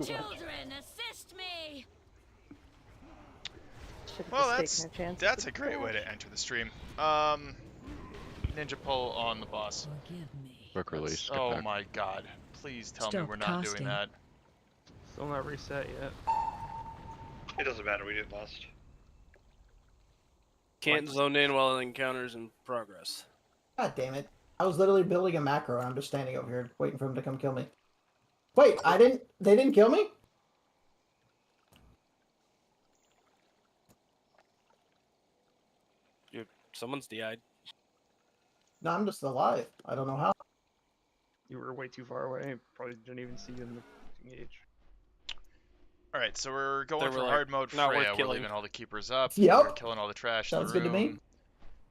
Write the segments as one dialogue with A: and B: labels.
A: Children, assist me!
B: Well, that's a great way to enter the stream. Ninja pull on the boss.
C: Forgive me.
D: Quick release. Get
B: Oh
D: back.
B: my god. Please tell me
C: Stop
B: we're not doing
C: casting.
B: that.
E: Still not reset yet.
F: It doesn't matter, we didn't lost.
G: Can't zone in while the encounter's in progress.
H: God damn it. I was literally building a macro and I'm just standing over here waiting for him to come kill me. Wait, they didn't kill me?
G: Someone's DI'd.
H: No, I'm just alive. I don't know how.
E: You were way too far away. Probably didn't even see you in the engage.
B: Alright, so we're going
G: They
B: for
G: were, like,
B: hard mode
G: not worth
B: Freya. We're
G: killing.
B: leaving all the keepers up.
H: Yep.
B: We're killing all the trash
H: Sounds
B: in the
H: good
B: room.
H: to me.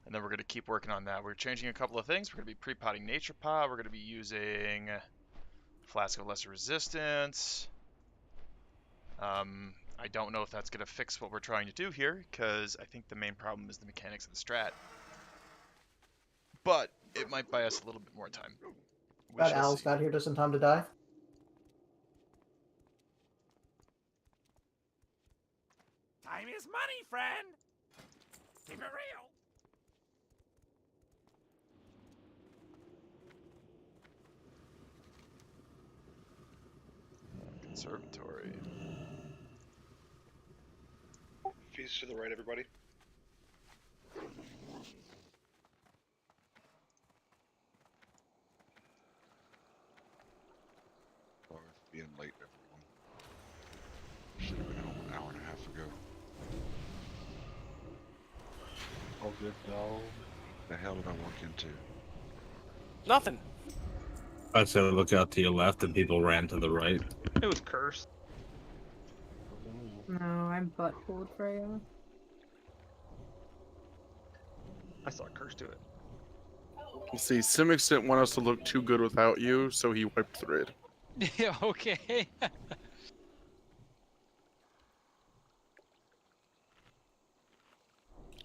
B: And then we're going to keep working on that. We're changing a couple of things. We're going to be pre-potting Nature Pot. We're going to be using Flask of Lesser Resistance. I don't know if that's going to fix what we're trying to do here, because I think the main problem is the mechanics of the strat. But it might buy us a little bit more time. We
H: That
B: shall
H: owl's
B: see.
H: got here just in time to die.
I: Time is money, friend. Keep it real.
B: Conservatory.
F: Feast to the right, everybody.
D: Sorry for being late, everyone. Should have been home an hour and a half ago.
J: All good, though.
D: The hell did I walk into?
G: Nothing.
J: I said look out to your left and people ran to the right.
E: It was cursed.
K: No, I'm butt-pulled for you.
E: I saw curse to it.
L: See, Simics didn't want us to look too good without you, so he wiped the raid.
M: Yeah, okay.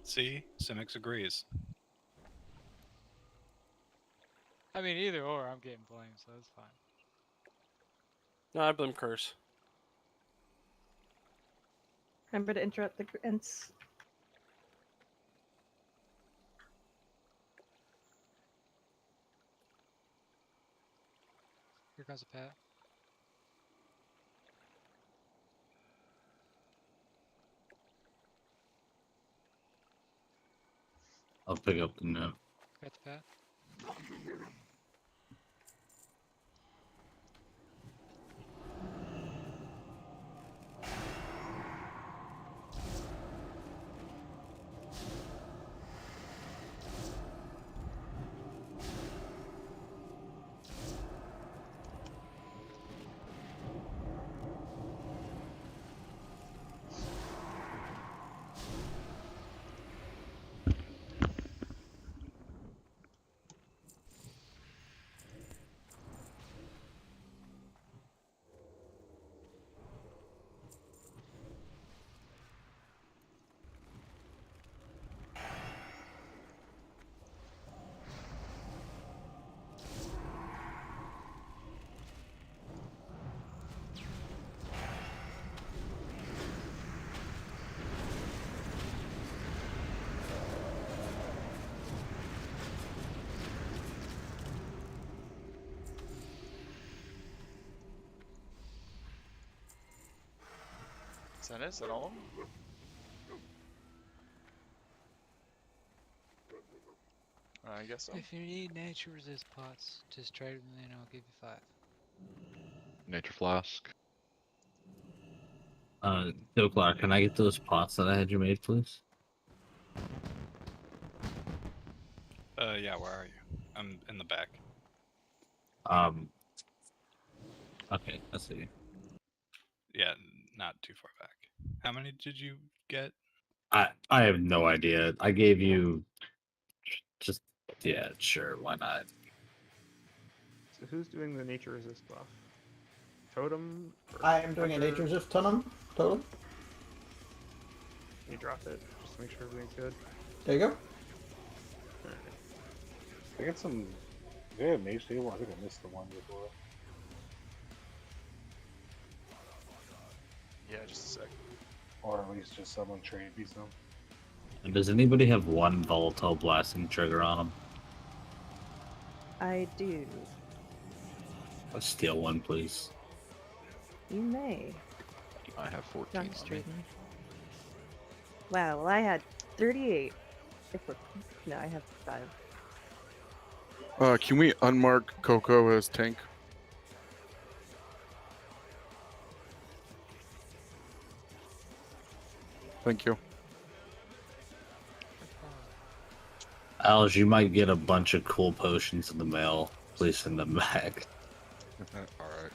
J: See? Simics agrees.
M: I mean, either or, I'm getting blamed, so it's fine.
G: No, I blame Curse.
K: Remember to interrupt the grunts.
M: Here comes a pat.
J: I'll pick up the note.
M: Got the pat.
B: Is that it? Is that all of them? I guess so.
M: If you need nature resist pots, just trade them and I'll give you 5.
D: Nature Flask.
J: Bill Clark, can I get those pots that I had you made, please? Yeah, where are you? I'm in the back. Okay, I see. Yeah, not too far back. How many did you get? I have no idea. I gave you just, yeah, sure, why not?
E: So who's doing the nature resist buff? Totem?
H: I am doing a nature resist totem.
E: You drop it, just to make sure everything's good.
H: There you go.
J: I got some. Yeah, mage table. I think I missed the one before.
B: just a sec.
C: Or at least just someone trade me some.
J: And does anybody have one volatile blasting trigger on them?
K: I do.
J: Let's steal one, please.
K: You may.
N: I have 14
K: John's
N: on me.
K: trading. Wow, well I had 38. If we're... No, I have 5.
L: Can we unmark Coco as tank? Thank you.
J: Alice, you might get a bunch of cool potions in the mail. Please send them back.
D: Alright.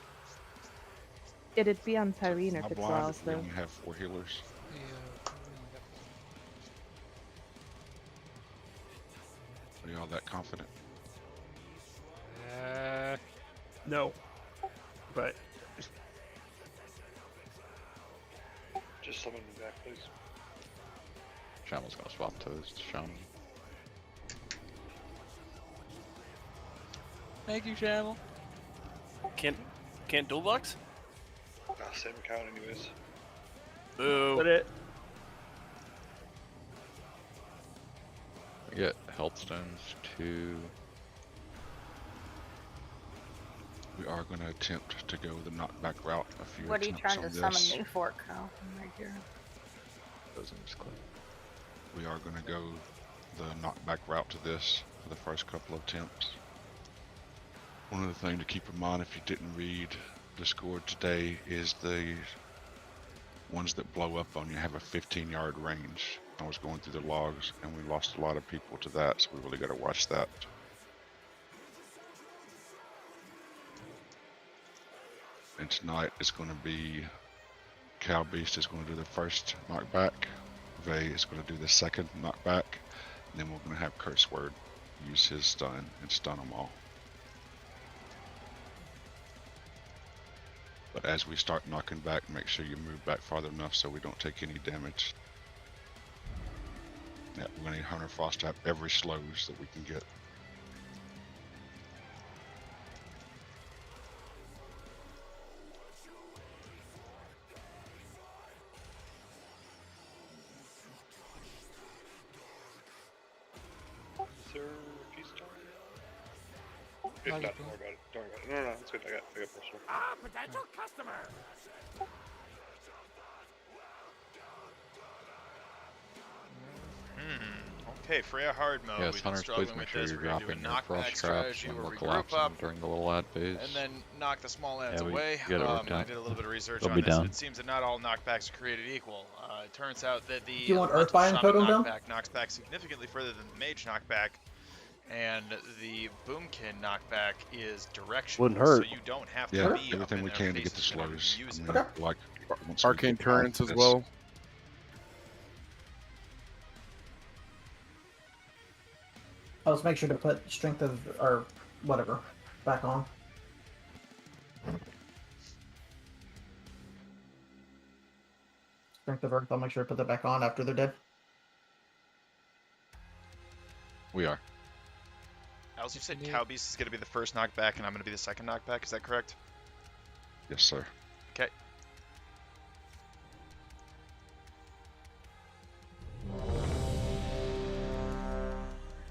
K: It'd be on Tyrene
D: Am
K: if
D: I
K: it's
D: blind
K: Laos,
D: if we
K: though.
D: only have 4 healers?
M: Yeah,
D: Are y'all that confident?
E: No. But
F: Just summon me back, please.
N: Shaman's gonna swap toes to Shaman.
G: Thank you, Shaman. Can't dual box?
F: Same account anyways.
G: Boo.
E: put it.
N: We get health stones too.
D: We are going to attempt to go the knockback route. A few
A: What are you
D: attempts
A: trying to
D: on
A: summon
D: this.
A: new for, Kyle? Right here.
N: Those are just clear.
D: We are going to go the knockback route to this for the first couple of attempts. One other thing to keep in mind if you didn't read Discord today is the ones that blow up on you have a 15-yard range. I was going through the logs and we lost a lot of people to that, so we really got to watch that. And tonight it's going to be Cow Beast is going to do the first knockback, Vey is going to do the second knockback, and then we're going to have Curse Word use his stun and stun them all. But as we start knocking back, make sure you move back farther enough so we don't take any damage. Yeah, we're going to need Hunter Frost to have every slows that we can get.
F: Sir, peace time. If not, don't worry about it. Don't worry about it. No, it's good. I got personal.
I: Ah, potential customer.
B: Okay, Freya hard mode.
N: Yes,
B: We've been
N: Hunters,
B: struggling
N: please
B: with
N: make sure
B: this.
N: you're
B: We're gonna do a
N: dropping your
B: knockback
N: frost traps
B: strategy
N: when
B: where
N: we're
B: we
N: collapsing
B: group up
N: during the little ad phase.
B: and then knock the small lands
N: Yeah, we
B: away.
N: get it worked
B: I
N: out.
B: did a little bit of research
J: They'll
B: on
J: be
B: this.
J: down.
B: It seems that not all knockbacks are created equal. It turns out that the
H: you want
B: Elemental
H: Earthbind
B: Shaman
H: totem down?
B: knockback knocks back significantly further than the Mage knockback, and the Boomkin knockback is directional.
L: Wouldn't hurt.
B: So you don't have to
D: Yeah,
B: be up
D: everything
B: in
D: we
B: their
D: can to get the
B: faces whenever you
D: slows.
B: use
D: I
B: it.
D: mean,
H: Okay.
D: like, once we
L: Arcane
D: get past
L: Turrets as
D: this-
L: well.
H: Oh, let's make sure to put Strength of, or whatever, back on. Strength of Earth, I'll make sure to put that back on after they're dead.
N: We are.
B: Als, you said Cow Beast is going to be the first knockback and I'm going to be the second knockback. Is that correct?
D: Yes, sir.
B: Okay.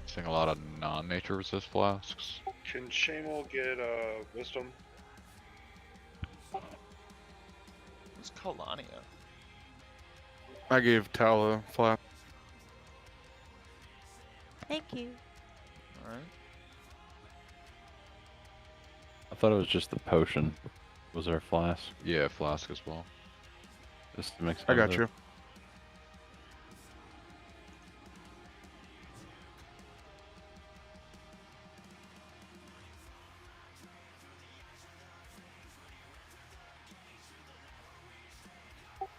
N: Seeing a lot of non-nature resist flasks.
F: Can Shamal get wisdom?
B: Who's Kalania?
L: I gave Tala flat.
A: Thank you.
B: Alright.
N: I thought it was just the potion. Was there a flask? Yeah, flask as well. Just to mix
L: I got you.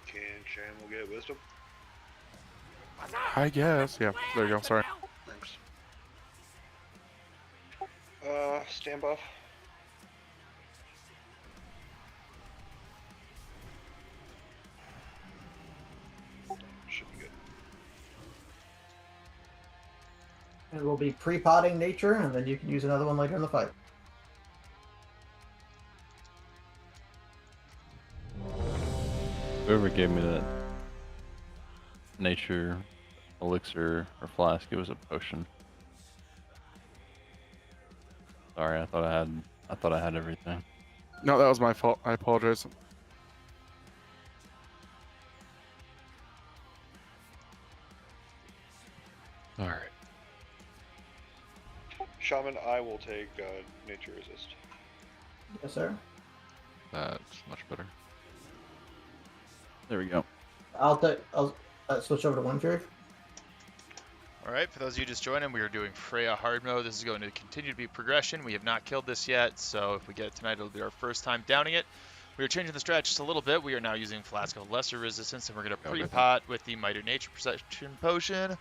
F: Can Shamal get wisdom?
L: I guess. Yeah, there you go. Sorry.
F: Thanks. Stand buff. Should be good.
H: It will be pre-potting nature, and then you can use another one later in the fight.
N: Whoever gave me that nature elixir or flask, it was a potion. Sorry, I thought I had everything.
L: No, that was my fault. I apologize.
D: All right.
F: Shaman, I will take nature resist.
H: Yes, sir.
D: That's much better.
N: There we go.
H: I'll switch over to One Fury.
B: Alright, for those of you just joining, we are doing Freya hard mode. This is going to continue to be progression. We have not killed this yet, so if we get it tonight, it'll be our first time downing it. We are changing the strat just a little bit. We are now using Flask of Lesser Resistance, and we're going to pre-pot with the Mighty Nature Protection Potion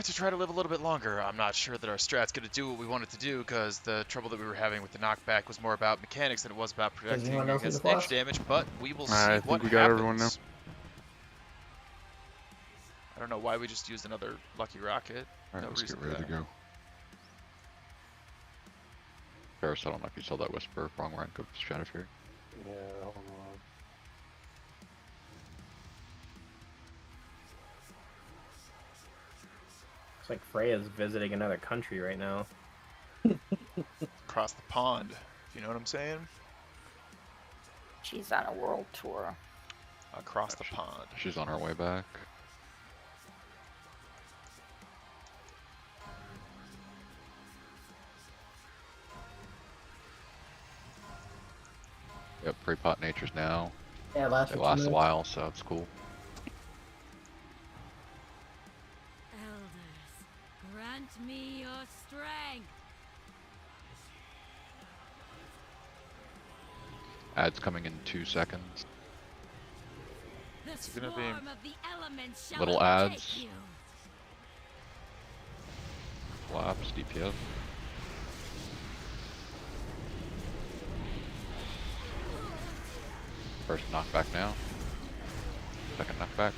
B: to try to live a little bit longer. I'm not sure that our strat's going to do what we want it to do, because the trouble that we were having with the knockback was more about mechanics than it was about protecting against nature damage, but we will see what happens. I think we got everyone now. I don't know why we just used another Lucky Rocket.
D: Alright,
B: No
D: let's
B: reason
D: get ready to go. Ferris, I don't know if you saw that whisper. Wrong rank of Stratosphere.
C: Yeah, hold on.
E: It's like Freya's visiting another country right now.
B: Across the pond, if you know what I'm saying.
A: She's on a world tour.
B: Across the pond.
D: She's on her way back. Yep, pre-pot natures now.
H: Yeah, it lasts
D: a
H: minutes.
D: while, so it's cool.
O: Elders, grant me your strength.
D: Ads coming in 2 seconds.
O: The
B: gonna be
O: swarm of the elements shall
D: little
O: overtake
D: ads.
O: you.
D: Collapse, DPS. First knockback now. Second knockback.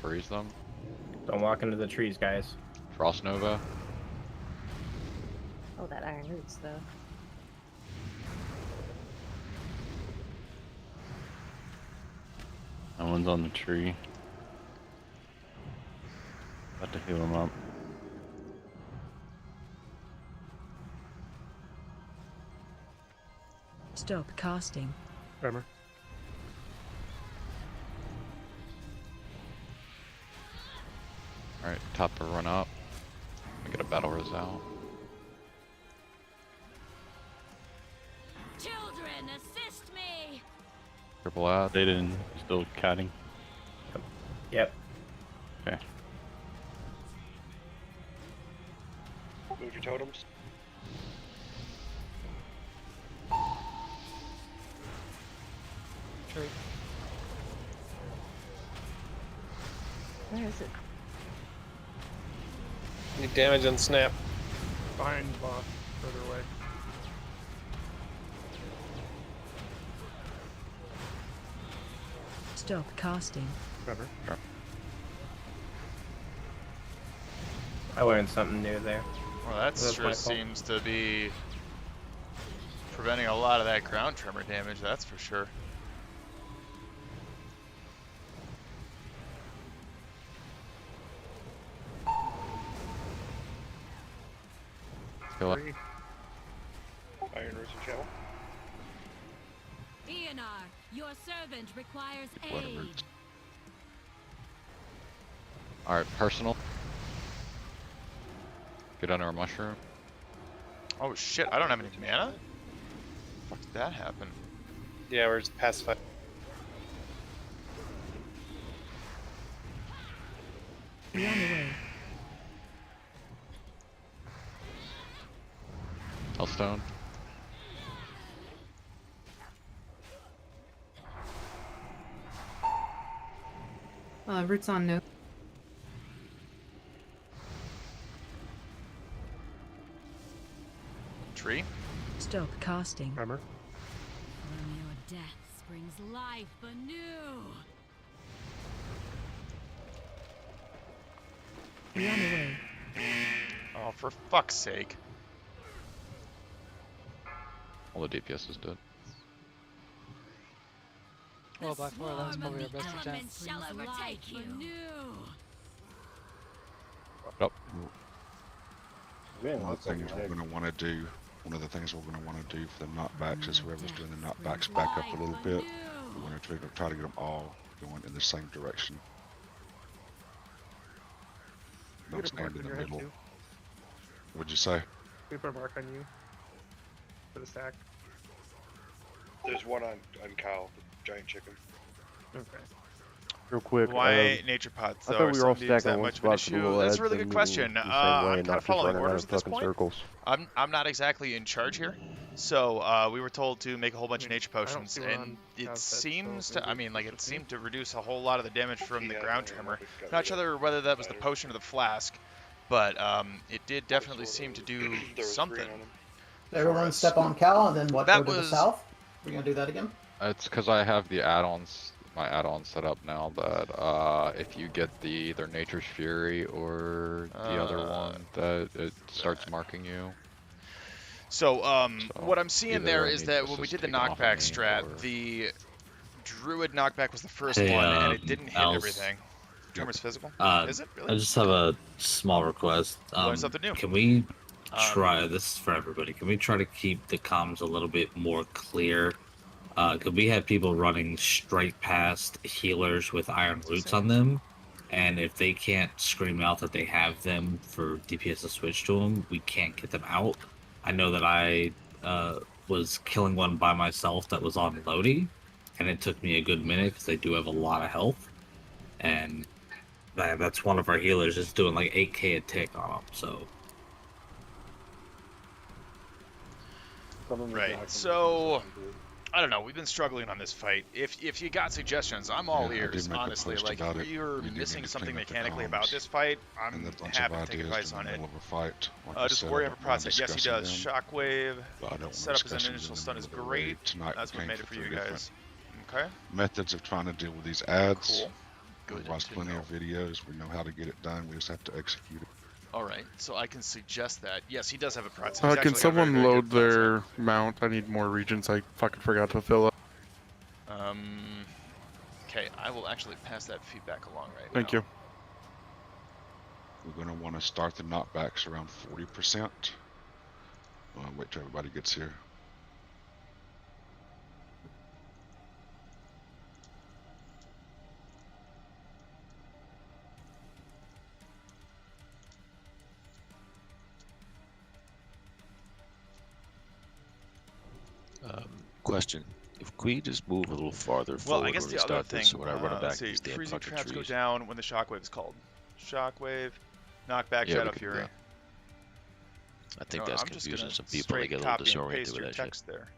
D: Freeze them.
E: Don't walk into the trees, guys.
D: Frost Nova.
K: Oh, that iron roots though.
N: That one's on the tree. About to heal him up.
O: Stop casting.
C: Remember?
D: Alright, top to run up. We get a battle result.
O: Children, assist me.
D: Triple ad.
N: They didn't. Still catting.
E: Yep.
N: Okay.
F: Move your totems.
M: True.
K: Where is it?
P: Need damage on snap.
E: Behind boss, further away.
O: Stop casting.
C: Remember?
D: Sure.
E: I learned something new there.
B: Well, that
E: That's
B: sure
E: my fault.
B: seems to be preventing a lot of that ground tremor damage, that's for sure.
D: Kill it.
F: Iron Roots and Channel.
O: Eonar, your servant requires
D: Blood
O: aid.
D: roots. Alright, personal. Get under a mushroom.
B: Oh shit, I don't have any mana? Fuck did that happen?
P: Yeah, we're just pacified.
O: Be on the way.
D: Hellstone.
O: Roots on no.
B: Tree?
O: Stop casting.
C: Remember?
O: From your death springs life anew. Be on the way.
B: Oh, for fuck's sake.
D: All the DPS is dead.
M: Well, by far, that's probably our best attempt.
O: Shall overtake you.
N: Yep.
D: One of the things we're going to want to do, one of the things we're going to want to do for the knockbacks is whoever's doing the knockbacks back up a little bit. We're going to try to get them all going in the same direction. Don't stand in the middle. What'd you say?
E: We put a mark on you for the stack.
F: There's one on Kyle, the giant chicken.
E: Okay.
C: Real quick.
B: Why nature pots?
C: I
B: Though,
C: thought we were all
B: some dudes
C: stacking
B: that
C: one
B: much of an
C: spot for the
B: issue?
C: little
B: That's
C: ads
B: a really
C: and
B: good
C: moving
B: question.
C: the same way
B: I'm
C: and
B: kind
C: not
B: of
C: just
B: following
C: running around
B: orders
C: in
B: at this
C: fucking
B: point.
C: circles.
B: I'm not exactly in charge here, so we were told to make a whole bunch of nature potions, and it seems to. I mean, like it seemed to reduce a whole lot of the damage from the ground tremor. Not sure whether that was the potion or the flask, but it did definitely seem to do something.
H: Everyone step on Cal and then what?
B: That
H: Go to the
B: was-
H: south? We're gonna do that again?
N: It's because I have the add-ons, my add-on set up now that if you get the either Nature's Fury or the other one, that it starts marking you.
B: So what I'm seeing
N: either
B: there
N: I
B: is
N: need
B: that
N: this
B: when we
N: is
B: did the
N: taken off of
B: knockback
N: me,
B: strat,
N: or-
B: the Druid knockback was the first
J: Hey,
B: one, and it didn't hit
J: Alice.
B: everything. Tremor's physical? Is it really?
J: I just have a small request.
B: Learn something new.
J: Can we try, this is for everybody, can we try to keep the comms a little bit more clear? Could we have people running straight past healers with iron roots on them? And if they can't scream out that they have them for DPS to switch to them, we can't get them out. I know that I was killing one by myself that was on Lodi, and it took me a good minute because they do have a lot of health. And that's one of our healers is doing like 8k a tick on them, so...
B: Right. So I don't know. We've been struggling on this fight. If you got suggestions, I'm all
D: Yeah, I did
B: ears.
D: make a
B: Honestly,
D: post
B: like
D: about
B: if
D: it.
B: you're
D: We do
B: missing
D: need to
B: something
D: clean up the
B: mechanically about
D: comms.
B: this fight, I'm
D: And a bunch
B: happy
D: of
B: to take
D: ideas
B: advice
D: in
B: on
D: the
B: it.
D: middle of a fight. Like I
B: Just
D: said,
B: worry
D: I
B: of a
D: don't mind
B: process. Yes, he
D: discussing
B: does.
D: them,
B: Shockwave.
D: but I don't
B: Set
D: want
B: up as an
D: discussions
B: initial
D: in the
B: stun is
D: middle of the raid.
B: great.
D: Tonight
B: That's
D: we
B: what
D: came
B: made it for you
D: three different
B: guys. Okay.
D: methods of trying to deal with these ads.
B: Cool.
D: We've
B: Good
D: watched
B: to
D: plenty
B: know.
D: of videos. We know how to get it done. We just have to execute it.
B: All right. So I can suggest that. Yes, he does have a process. He's
L: Can
B: actually got a very,
L: someone
B: very
L: load
B: good process.
L: their mount? I need more regions. I fucking forgot to fill up.
B: Okay, I will actually pass that feedback along right
L: Thank
B: now.
L: you.
D: We're going to want to start the knockbacks around 40%. Wait till everybody gets here.
Q: Question: if we just move a little farther
B: Well,
Q: forward
B: I guess
Q: when we
B: the other
Q: start
B: thing.
Q: this, when I run back
B: Let's see.
Q: these damn
B: Freezing
Q: fucking
B: traps go
Q: trees.
B: down when the shockwave is called. Shockwave, knockback,
Q: Yeah, we
B: Shadow
Q: could do
B: Fury.
Q: that. I think
B: No,
Q: that's
B: I'm just
Q: confusing
B: gonna
Q: some people. They
B: straight
Q: get a little
B: copy and
Q: disoriented
B: paste
Q: with
B: your
Q: that shit.
B: text there.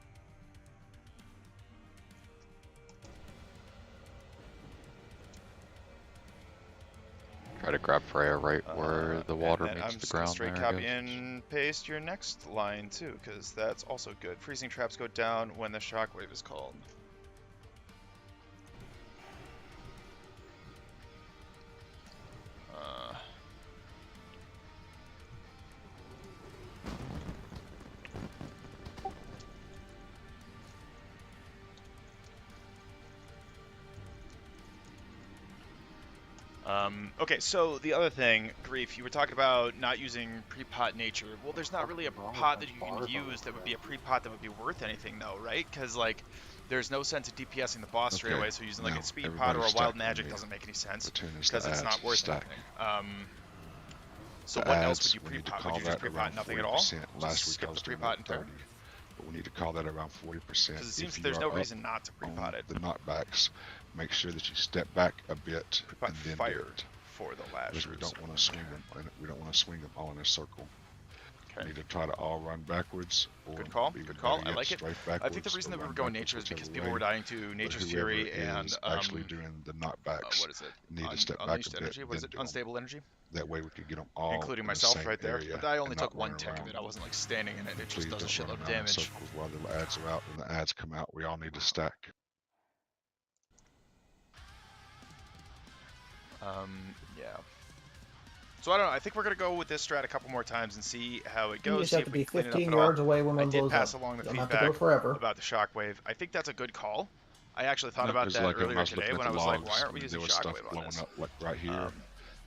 N: Try to grab Freya right where the water
B: And then
N: meets
B: I'm
N: the
B: just gonna
N: ground
B: straight
N: there,
B: copy
N: I guess.
B: and paste your next line too, because that's also good. Freezing traps go down when the shockwave is called. Okay, so the other thing, Grief, you were talking about not using pre-pot nature. Well, there's not really a pot that you can use that would be a pre-pot that would be worth anything, though, right? Because, like, there's no sense of DPSing the boss straight
D: Okay,
B: away, so using, like,
D: now
B: a speed pot or a
D: everybody
B: wild
D: stack
B: magic
D: with me.
B: doesn't make any sense,
D: Platoon is
B: because
D: the
B: it's not
D: ads
B: worth
D: stack.
B: anything. So
D: The
B: what else
D: ads,
B: would you
D: we need to
B: pre-pot?
D: call
B: Would you just
D: that
B: pre-pot
D: around
B: nothing at all?
D: 40%. Last
B: Just
D: week
B: skip
D: I was
B: the
D: doing
B: pre-pot
D: like 30.
B: entirely?
D: But we need to call that around 40%.
B: Because it seems
D: If
B: there's
D: you
B: no
D: are
B: reason
D: up
B: not to pre-pot
D: on
B: it.
D: the knockbacks, make sure that you step back a bit
B: Pre-pot
D: and then
B: fire
D: do it.
B: for the
D: Because we
B: lashers.
D: don't want to swing them. We don't want to swing them all in a circle.
B: Okay.
D: We need to try to all run backwards. Or
B: Good call.
D: even
B: Good call.
D: better
B: I
D: yet,
B: like it.
D: straight
B: I think the
D: backwards
B: reason
D: or
B: that we were
D: run
B: going
D: backwards,
B: nature is because
D: whichever
B: people
D: way.
B: were dying to
D: But
B: Nature's
D: whoever
B: Fury and
D: is actually doing the knockbacks,
B: what is it?
D: need to step back a
B: Unleashed
D: bit.
B: energy. What is
D: then
B: it?
D: do 'em.
B: Unstable energy.
D: That way we could get them all
B: Including
D: in
B: myself
D: the same
B: right there.
D: area
B: But I only
D: and
B: took
D: not
B: one
D: run
B: tick of
D: around.
B: it. I wasn't like standing in it. It
D: Please
B: just does a
D: don't run
B: shitload of
D: around in
B: damage.
D: circles while the ads are out. When the ads come out, we all need to stack.
B: Yeah. So I don't know. I think we're gonna go with this strat a couple more times and see how it
H: You
B: goes.
H: just
B: See
H: have
B: if
H: to
B: we
H: be
B: can clean it up
H: 15
B: at all.
H: yards away when
B: I
H: one
B: did
H: blows
B: pass
H: up.
B: along the
H: You don't have to
B: feedback
H: go forever.
B: about the shockwave. I think that's a good call. I actually thought
D: No,
B: about
D: 'cause,
B: that
D: like, when I
B: earlier
D: was looking
B: today
D: at
B: when
D: the
B: I was like,
D: logs,
B: why aren't
D: I
B: we
D: mean,
B: using
D: there was stuff
B: shockwave on
D: blowing
B: this?
D: up like right here,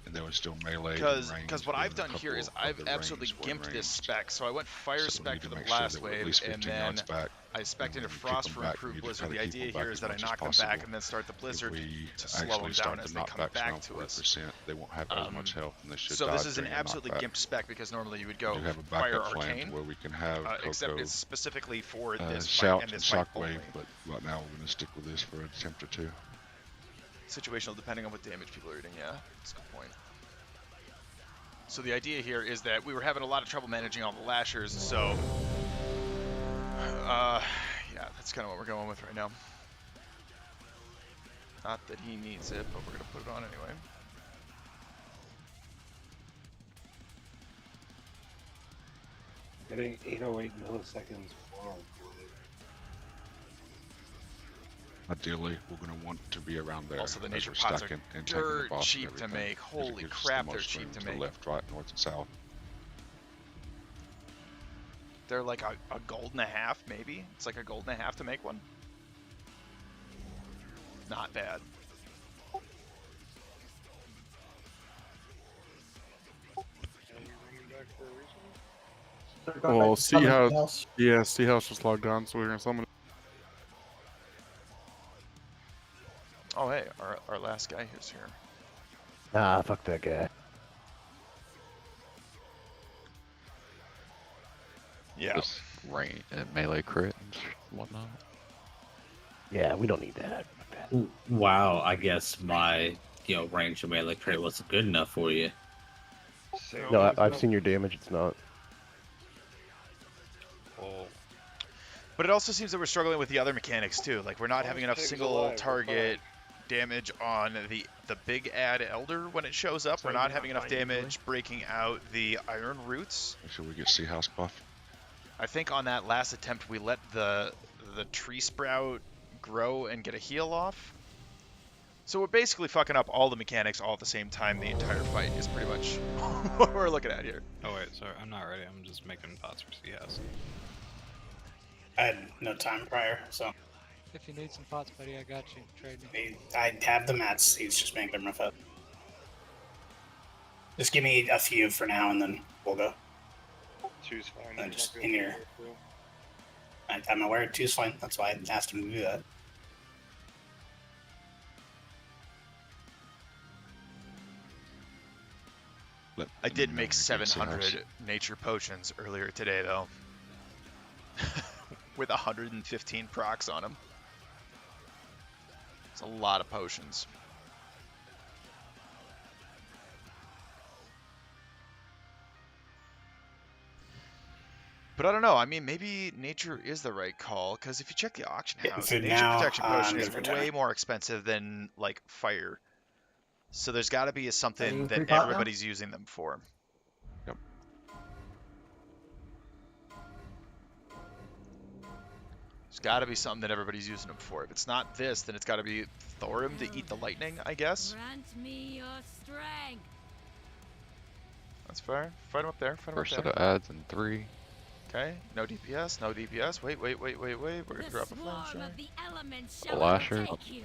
D: and there was still melee
B: Because
D: and range.
B: what I've
D: and
B: done
D: a
B: here is
D: couple
B: I've
D: of the
B: absolutely
D: rings weren't
B: gimped this
D: ranged.
B: spec. So I went fire
D: So we
B: spec
D: need
B: for
D: to
B: the
D: make sure
B: blast
D: that we're at
B: wave,
D: least
B: and
D: 15
B: then
D: yards back.
B: I spec'd into
D: When we keep
B: frost
D: them
B: for
D: back,
B: improved
D: we just
B: blizzard.
D: try to
B: The
D: keep
B: idea
D: them
B: here
D: back
B: is
D: as
B: that I
D: much as
B: knock them back
D: possible.
B: and then start the blizzard
D: If we
B: to slow them
D: actually
B: down
D: start
B: as
D: the
B: they come
D: knockbacks
B: back
D: around
B: to us.
D: 40%, they won't have as much health, and they should
B: So
D: die
B: this is an
D: during a
B: absolutely
D: knockback.
B: gimped spec because normally you would
D: We
B: go
D: do have a
B: fire
D: backup plan to
B: arcane,
D: where we can have
B: except
D: Coco,
B: it's specifically for this fight
D: shout
B: and
D: and
B: this fight
D: shockwave,
B: only.
D: but right now we're going to stick with this for an attempt or two.
B: Situational depending on what damage people are eating, yeah, that's a good point. So the idea here is that we were having a lot of trouble managing all the lashers, so yeah, that's kind of what we're going with right now. Not that he needs it, but we're going to put it on anyway.
C: Getting 808 milliseconds long.
D: Ideally, we're going to want to be around there.
B: Also, the
D: as
B: nature
D: we're
B: pots
D: stacking
B: are
D: and taking the
B: dirt
D: boss
B: cheap
D: and
B: to
D: everything,
B: make.
D: 'cause it
B: Holy
D: gives us
B: crap,
D: the
B: they're
D: most
B: cheap
D: room
B: to
D: the
B: make.
D: left, right, north, and south.
B: They're like a gold and a half, maybe? It's like a gold and a half to make one. Not bad.
L: Well, see house just logged on, so we're gonna summon.
B: Oh, hey, our last guy is here.
R: Ah, fuck that guy.
B: Yeah.
N: Just rain and melee crit and whatnot.
R: Yeah, we don't need that.
J: Wow, I guess my range of melee crit wasn't good enough for you.
R: No, I've seen your damage. It's not.
B: But it also seems that we're struggling with the other mechanics too. Like we're not having enough
F: pigs
B: single
F: alive, we're
B: target damage on the big ad elder when it shows up. We're not having enough damage breaking out the iron roots.
D: Make sure we get sea house buff.
B: I think on that last attempt we let the tree sprout grow and get a heal off. So we're basically fucking up all the mechanics all at the same time. The entire fight is pretty much what we're looking at here.
E: Oh wait, sorry, I'm not ready. I'm just making pots for CS.
S: I had no time prior, so
M: If you need some pots, buddy, I got you. Trade me.
S: I have the mats. He's just making them rough up. Just give me a few for now, and then we'll go.
F: Two's fine.
S: And just in here. I'm aware two's fine. That's why I asked him to do that.
B: I did make 700 nature potions earlier today, though. With 115 procs on them. It's a lot of potions. But I don't know. I mean, maybe nature is the right call, because if you check the auction house,
S: food
B: nature
S: now,
B: protection potion
S: I'm
B: is
S: good for
B: way
S: time.
B: more expensive than, like, fire. So there's got to be something
H: you
B: that
H: pre-pot now?
B: everybody's using them for.
D: Yep.
B: There's got to be something that everybody's using them for. If it's not this, then it's got to be Thorim to eat the lightning, I guess.
O: Grant me your strength.
B: That's fair. Fight him up there. Fight him
N: First
B: up
N: set
B: there.
N: of ads in 3.
B: Okay. No DPS. No DPS. Wait. We're gonna drop a flame
O: Swarm
B: shot.
O: of the elements
N: A
O: shall
N: lasher.
O: overtake you.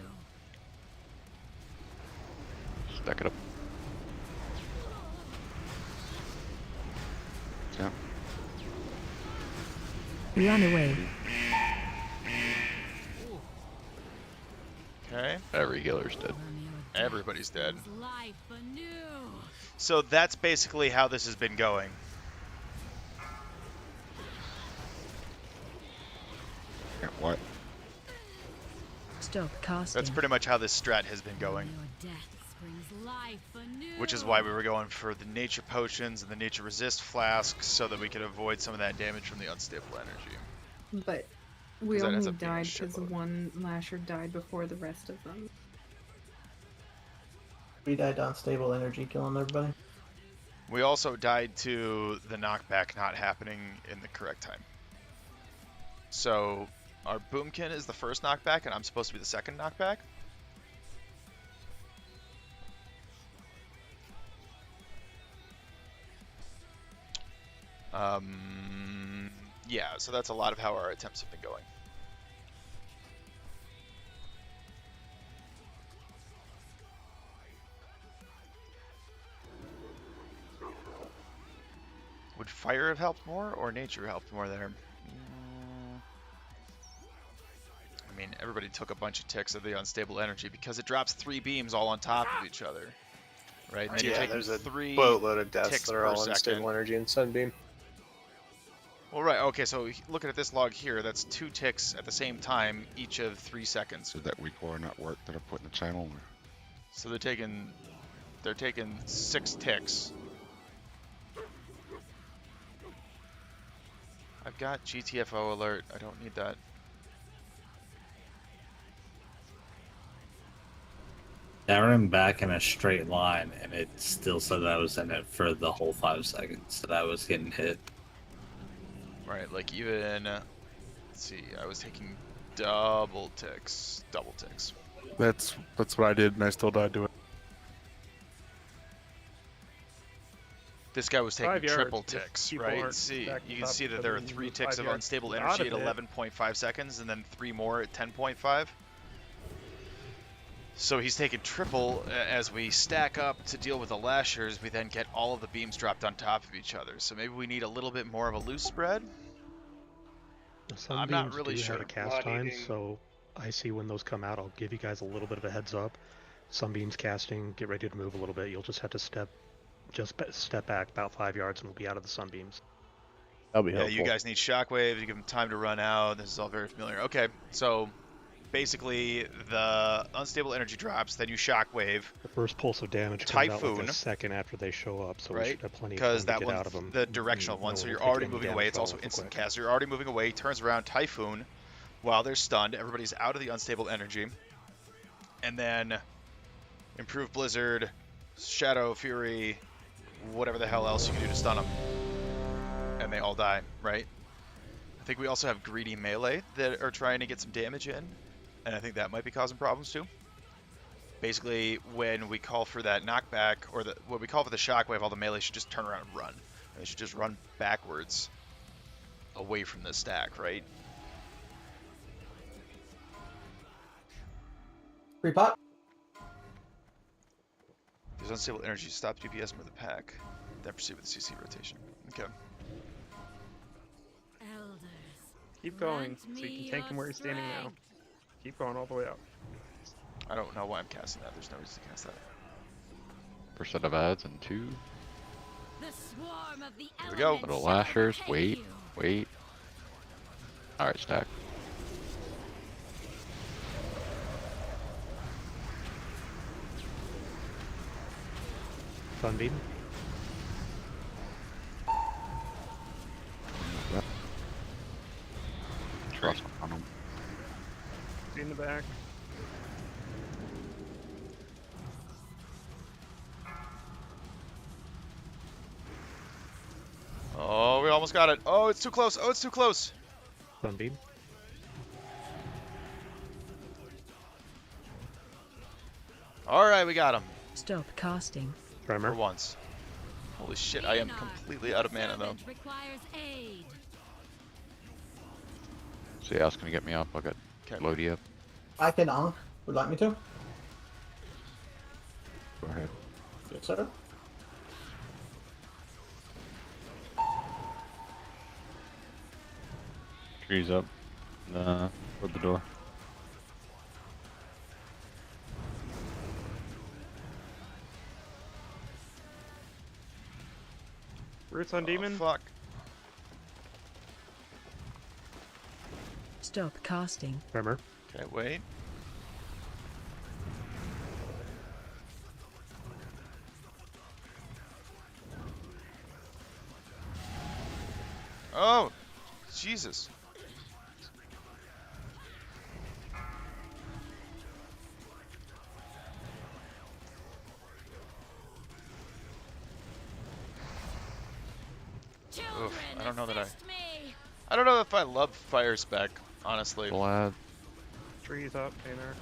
N: Stack it up.
D: Yeah.
O: Run away.
B: Okay.
N: Every healer's dead.
B: Everybody's dead.
O: Life anew.
B: So that's basically how this has been going.
D: Yeah, what?
O: Stop casting.
B: That's pretty much how this strat has been going.
O: Your death springs life anew.
B: Which is why we were going for the nature potions and the nature resist flasks so that we could avoid some of that damage from the unstable energy.
T: But we
B: 'Cause that ends
T: only
B: up being a
T: died because
B: shitload.
T: one lasher died before the rest of them.
H: We died on stable energy, killing everybody.
B: We also died to the knockback not happening in the correct time. So our boomkin is the first knockback and I'm supposed to be the second knockback. Yeah, so that's a lot of how our attempts have been going. Would fire have helped more or nature helped more there? I mean, everybody took a bunch of ticks of the unstable energy because it drops 3 beams all on top of each other, right? And then you're
P: Yeah,
B: taking
P: there's a
B: 3
P: boatload of deaths
B: ticks
P: that are
B: per
P: all
B: second.
P: unstable energy and sunbeam.
B: Well, right. Okay, so looking at this log here, that's 2 ticks at the same time, each of 3 seconds.
D: Did that weak core not work that I put in the channel?
B: So they're taking 6 ticks. I've got GTFO alert. I don't need that.
J: I ran back in a straight line, and it still said I was in it for the whole 5 seconds that I was getting hit.
B: Right, like even, let's see, I was taking double ticks.
L: That's what I did, and I still died to it.
B: This guy was taking
E: 5 yards,
B: triple
E: just
B: ticks,
E: people
B: right?
E: aren't
B: See,
E: stacked
B: you
E: on
B: can
E: top
B: see
E: of
B: that
E: each
B: there
E: other
B: are
E: and
B: 3
E: you lose
B: ticks
E: 5
B: of
E: yards
B: unstable
E: out
B: energy at
E: of it.
B: 11.5 seconds, and then 3 more at 10.5. So he's taking triple. As we stack up to deal with the lashers, we then get all of the beams dropped on top of each other. So maybe we need a little bit more of a loose spread? I'm not really sure.
U: Have a cast time, so I see when those come out. I'll give you guys a little bit of a heads up. Sunbeam's casting, get ready to move a little bit. You'll just have to step back about 5 yards and we'll be out of the sunbeams.
R: That'll be
B: Yeah,
R: helpful.
B: you guys need shockwaves. You give them time to run out. This is all very familiar. Okay, so basically the unstable energy drops, then you shockwave.
U: The first pulse of damage comes out
B: Typhoon,
U: like a second after they show up, so we
B: right?
U: should have plenty of
B: Because
U: time to
B: that
U: get out of them.
B: one's the directional one,
U: No
B: so
U: one
B: you're
U: will take
B: already
U: any
B: moving
U: damage
B: away. It's also
U: relatively
B: instant
U: quick.
B: cast. So you're already moving away. Turns around, Typhoon, while they're stunned. Everybody's out of the unstable energy. And then Improved Blizzard, Shadow Fury, whatever the hell else you can do to stun them. And they all die, right? I think we also have Greedy Melee that are trying to get some damage in. And I think that might be causing problems too. Basically, when we call for that knockback, or when we call for the shockwave, all the melee should just turn around and run. And they should just run backwards away from the stack, right?
H: Free pot.
B: There's unstable energy. Stop DPS with the pack. Then proceed with the CC rotation. Okay.
E: Keep going, so you can tank him where you're standing now. Keep going all the way out.
B: I don't know why I'm casting that. There's no reason to cast that.
N: Percent of ads and 2.
O: The swarm of the
B: Here we go.
N: Little lashers. Wait. Alright, stack.
U: Sunbeam.
D: Trust on them.
E: In the back.
B: Oh, we almost got it. Oh, it's too close. Oh, it's too close.
U: Sunbeam.
B: All right, we got him.
O: Stop casting.
U: Tremor.
B: For once. Holy shit, I am completely out of mana though.
O: Requires aid.
N: So yeah, it's gonna get me up. I'll get Lodi up.
H: I can would like me to?
N: Go ahead.
H: Yes, sir.
J: Trees up. Toward the door.
E: Roots on demon.
B: Fuck.
O: Stop casting.
U: Tremor.
B: Okay, wait. Oh, Jesus. Oof, I don't know that I don't know if I love fire spec, honestly.
N: Glad.
E: Trees up, Tanner.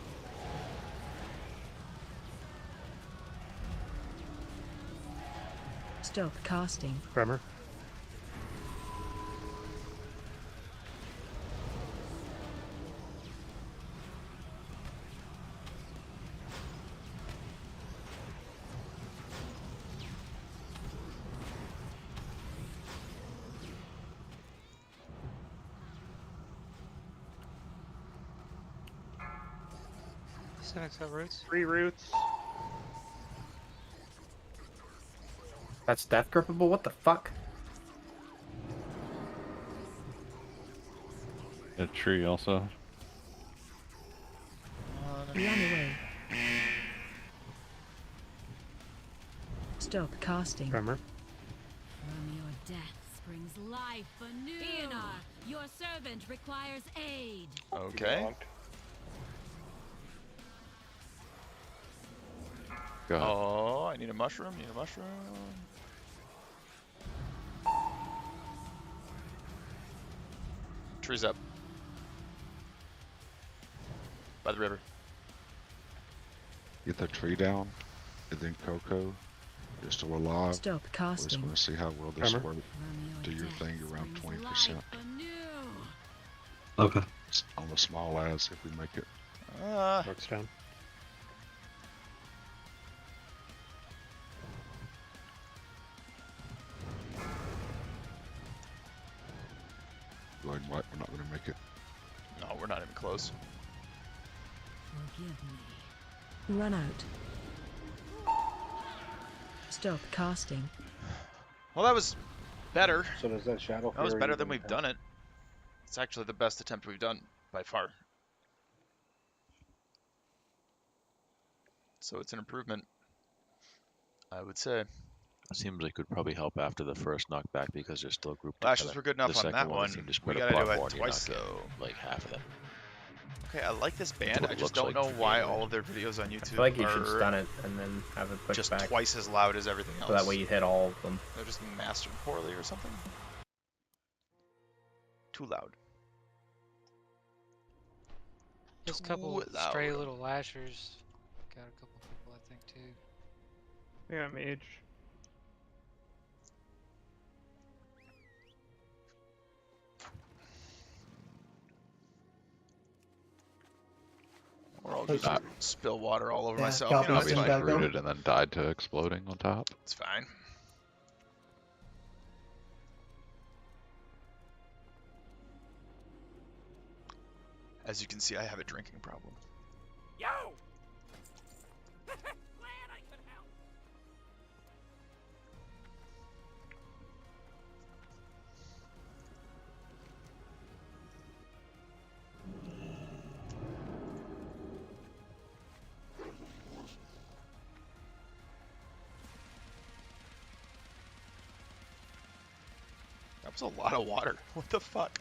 O: Stop casting.
U: Tremor.
M: Cynic's got roots.
E: 3 roots.
G: That's death grippable? What the fuck?
J: A tree also.
O: Run away. Stop casting.
U: Tremor.
O: From your death springs life anew. Ionar, your servant requires aid.
B: Okay.
N: Go ahead.
B: Oh, I need a mushroom. Need a mushroom. Trees up. By the river.
D: Get that tree down, and then Coco, you're still alive.
O: Stop
D: We're just
O: casting.
D: going to see how well this
U: Tremor.
D: works. Do your thing around 20%.
J: Okay.
D: On the small ads if we make it.
U: Works down.
D: Go ahead and wipe. We're not going to make it.
B: No, we're not even close.
O: Forgive me. Run out. Stop casting.
B: Well, that was better.
C: So does that Shadow
B: That was
C: Fury
B: better
C: even
B: than we've
C: count?
B: done it. It's actually the best attempt we've done by far. So it's an improvement, I would say.
Q: Seems like it would probably help after the first knockback because they're still grouped
B: Lashes
Q: together.
B: were good enough
Q: the
B: on
Q: second
B: that
Q: one.
B: one.
Q: Seemed to
B: We
Q: spread
B: gotta
Q: apart
B: do it
Q: more and you
B: twice
Q: knock in,
B: though.
Q: like half of them.
B: Okay, I like this band.
Q: what
B: I
Q: it
B: just
Q: looks
B: don't
Q: like
B: know
Q: to me
B: why
Q: anyway.
B: all of their videos on YouTube
G: I feel like you should
B: are
G: stun it and then have it push
B: just
G: back.
B: twice as loud as everything else.
G: So that way you hit all of them.
B: They're just mastered poorly or something. Too loud.
M: There's a couple
B: Too
M: stray
B: loud.
M: little lashers. Got a couple people, I think, too.
E: Yeah, mage.
B: Or I'll just spill water all over
H: Yeah,
B: myself.
H: Calvin's
B: You know, it's
N: Probably
H: in
B: fine.
H: back though.
N: rooted and then died to exploding on top.
B: It's fine. As you can see, I have a drinking problem.
I: Yo! Glad I could help.
B: That was a lot of water. What the fuck?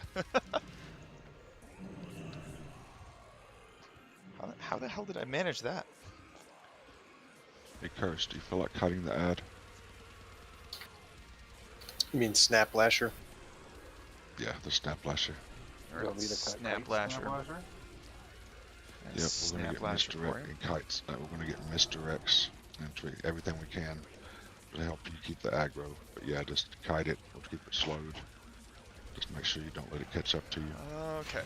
B: How the hell did I manage that?
D: Hey, Curse, do you feel like cutting the ad?
P: You mean Snap Lasher?
D: Yeah, the Snap Lasher.
B: Or Snap Lasher.
D: Yep, we're going to get misdirect and kites. We're going to get misdirects and everything we can to help you keep the aggro. But yeah, just kite it or keep it slowed. Just make sure you don't let it catch up to you.
B: Okay.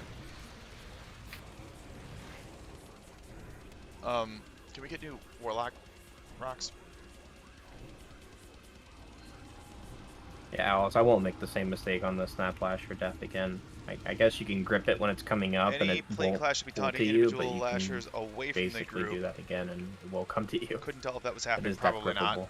B: Can we get new Warlock rocks?
G: Yeah, Alice, I won't make the same mistake on the Snap Lasher death again. I guess you can grip it when it's coming up and
B: Any
G: it
B: plane
G: won't
B: class should be
G: pull
B: taunting
G: to you, but
B: individual
G: you
B: lashers
G: can
B: away from the
G: basically
B: group.
G: do that again and it will come to you.
B: Couldn't tell if that was
G: It
B: happening.
G: is death
B: Probably not.
G: grippable.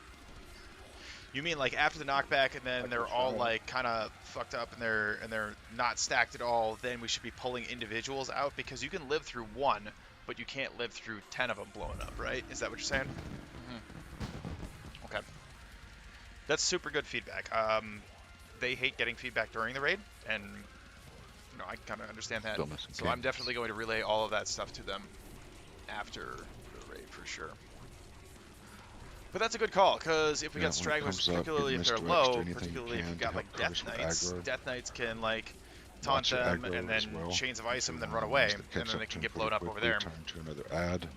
B: You mean like after the knockback and then they're all like kind of fucked up and they're not stacked at all, then we should be pulling individuals out because you can live through one, but you can't live through 10 of them blowing up, right? Is that what you're saying? Mm-hmm. Okay. That's super good feedback. They hate getting feedback during the raid, and you know I kind of understand that. So I'm definitely going to relay all of that stuff to them after the raid for sure. But that's a good call, because if we got stragglers, particularly if they're low, particularly if you've got like Death Knights can like taunt them and then Chains of Ice them and then run away, and then they can get blown up over there.
D: Turn to another ad.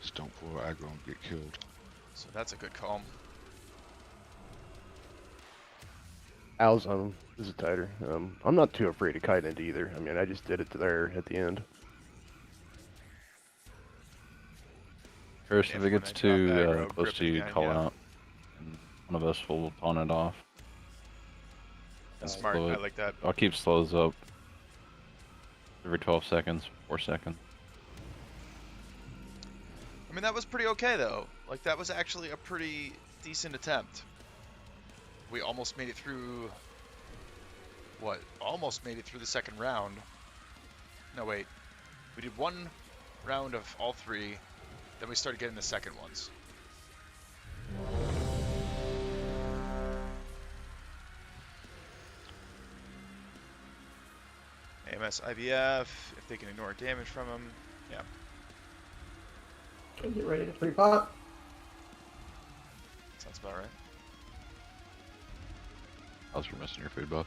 D: Just don't pull aggro and get killed.
B: So that's a good call.
R: Al's this is tighter. I'm not too afraid to kite into either. I mean, I just did it there at the end.
J: First, if it gets too close to you, call out. And one of us will pawn it off.
B: That's smart. I like that.
J: I'll keep slows up every 12 seconds, 4 seconds.
B: I mean, that was pretty okay, though. Like, that was actually a pretty decent attempt. We almost made it through... What? Almost made it through the second round. No, wait. We did one round of all three, then we started getting the second ones. AMS IVF, if they can ignore damage from him. Yeah.
H: Okay, get ready to free pot.
B: Sounds about right.
N: How's for missing your food buff?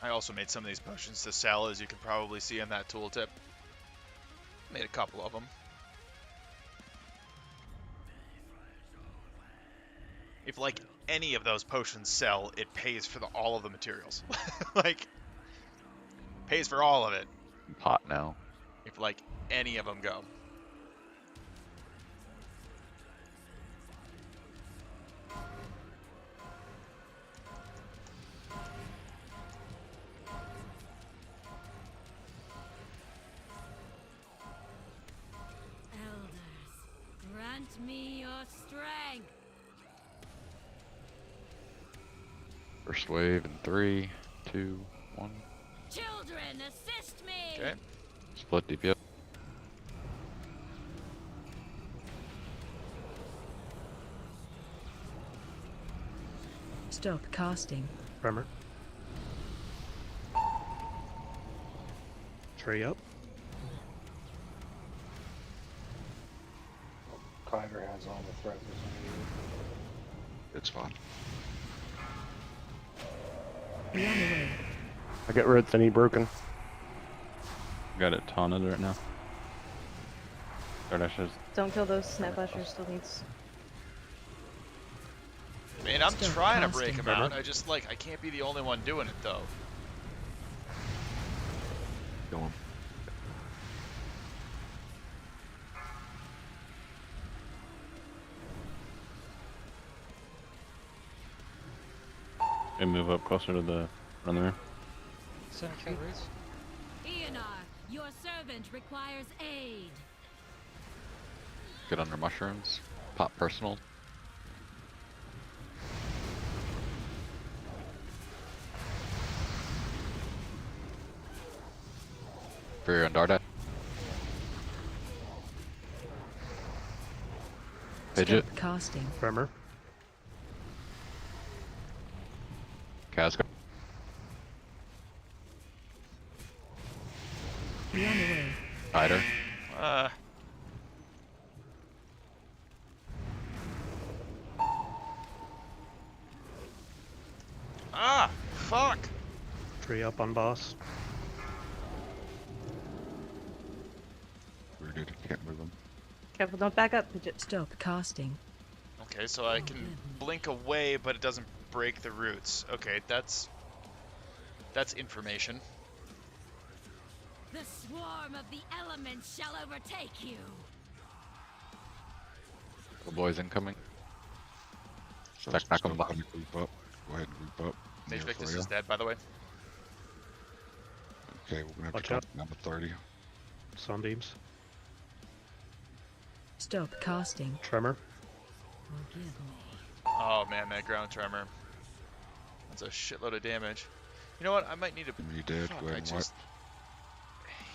B: I also made some of these potions to sell, as you can probably see in that tooltip. Made a couple of them. If, like, any of those potions sell, it pays for all of the materials. Like, pays for all of it.
N: Pot now.
B: If, like, any of them go.
O: Elders, grant me your strength.
N: First wave in 3, 2, 1.
O: Children, assist me.
B: Okay.
N: Split DPS.
A: Stop casting.
U: Tremor. Tree up.
C: Kyber has all the threats.
D: It's fine.
A: Be on the way.
R: I got red thingy broken.
J: Got it taunted right now. Dardash is
K: Don't kill those snap flashers. Still needs.
B: Man, I'm
A: Still
B: trying to break
A: casting.
B: him out. I just, like, I can't be the only one doing it, though.
D: Go on.
J: and move up closer to the front of the room.
M: Center kill roots.
O: Eonar, your servant requires aid.
N: Get under mushrooms. Pop personal. Fury on Darda. Fidget.
A: Stop casting.
U: Tremor.
N: Casca.
A: Be on the way.
N: Hider.
B: Fuck!
U: Tree up on boss.
D: We're good. Can't move them.
K: Careful, don't back up, Pidget.
A: Stop casting.
B: Okay, so I can blink away, but it doesn't break the roots. Okay, that's information.
O: The swarm of the elements shall overtake you.
N: Little boys incoming.
D: So
N: Back
D: still
N: on
D: gonna group up. Go ahead and group up.
B: Mage
D: near
B: Victus
D: Freya.
B: is dead, by the way.
D: Okay, we're gonna have
U: Watch
D: to come
U: out.
D: down to 30.
U: Sunbeams.
A: Stop casting.
U: Tremor.
O: Forgive me.
B: Oh man, that ground tremor. That's a shitload of damage. You know what? I might need to.
D: You dead?
B: Fuck,
D: Go ahead
B: I
D: and
B: just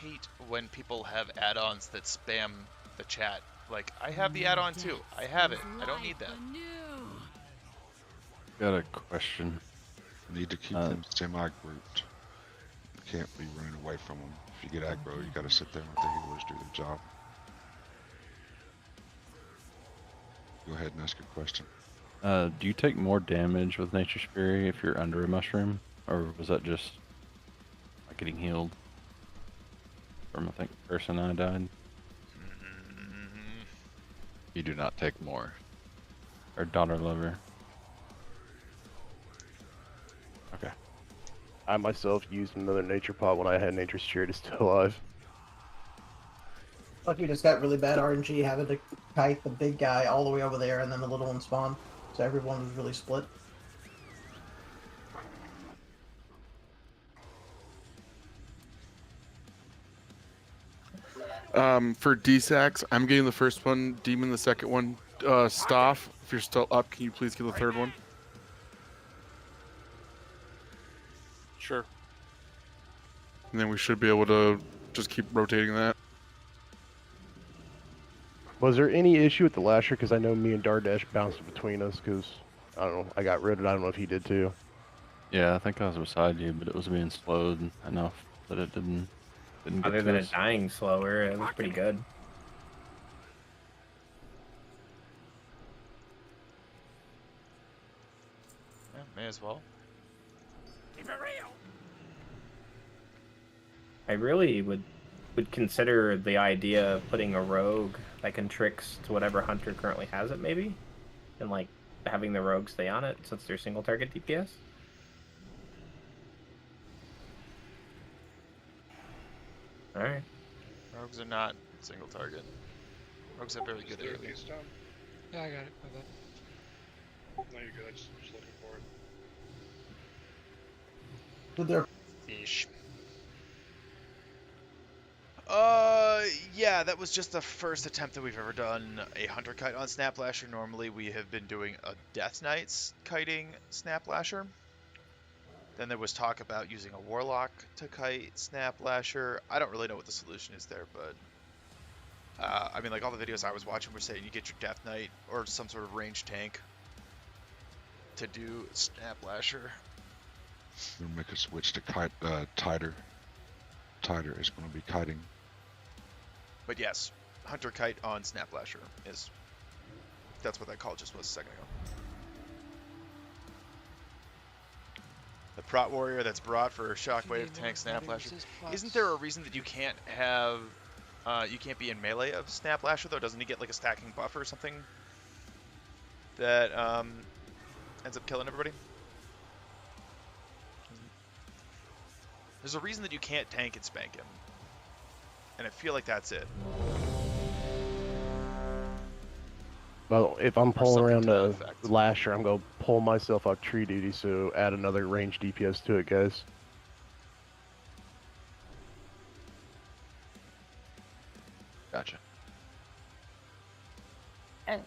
B: hate when people have add-ons that spam the chat. Like, I have the add-on too. I have it. I don't need that.
J: Got a question.
D: Need to keep them semi-grouped. You can't be running away from them. If you get aggro, you gotta sit there and let the healers do their job. Go ahead and ask your question.
J: Do you take more damage with Nature's Fury if you're under a mushroom? Or was that just like getting healed from, I think, the person I died?
N: You do not take more.
J: Or daughter lover. Okay.
R: I myself used another nature pot when I had nature's spirit is still alive.
H: Like we just got really bad RNG having to kite the big guy all the way over there and then the little one spawn. So everyone was really split.
L: For DSAX, I'm getting the first one, Demon the second one. Stoff, if you're still up, can you please get the third one?
F: Sure.
L: And then we should be able to just keep rotating that.
R: Was there any issue with the lasher? Because I know me and Dardash bounced between us because, I don't know, I got rid of it. I don't know if he did too.
Q: Yeah, I think I was beside you, but it was being slowed enough that it didn't get
G: Other
Q: to
G: than it
Q: us.
G: dying slower, it was pretty good.
B: Yeah, may as well.
I: Keep it real.
G: I really would consider the idea of putting a rogue that can tricks to whatever hunter currently has it, maybe, and like having the rogue stay on it since they're single target DPS. All right.
B: Rogues are not single target. Rogues have very good AoE.
M: Yeah, I got it. My bad.
F: No, you're good. Just looking for it.
H: Did there...
B: Ish. Yeah, that was just the first attempt that we've ever done a Hunter Kite on Snaplasher. Normally we have been doing a Death Knight's kiting Snaplasher. Then there was talk about using a Warlock to kite Snaplasher. I don't really know what the solution is there, but... I mean, like, all the videos I was watching were saying you get your Death Knight or some sort of ranged tank to do Snaplasher.
D: We'll make a switch to kite, Tider. Tider is going to be kiting.
B: But yes, Hunter Kite on Snaplasher is... That's what that call just was a second ago. The Prot Warrior that's brought for Shockwave Tank Snaplasher. Isn't there a reason that you can't have... you can't be in melee of Snaplasher, though? Doesn't he get like a stacking buffer or something that ends up killing everybody? There's a reason that you can't tank and spank him. And I feel like that's it.
R: Well, if I'm pulling around the lasher, I'm going to pull myself out tree duty, so add another range DPS to it, guys.
N: Gotcha.
V: And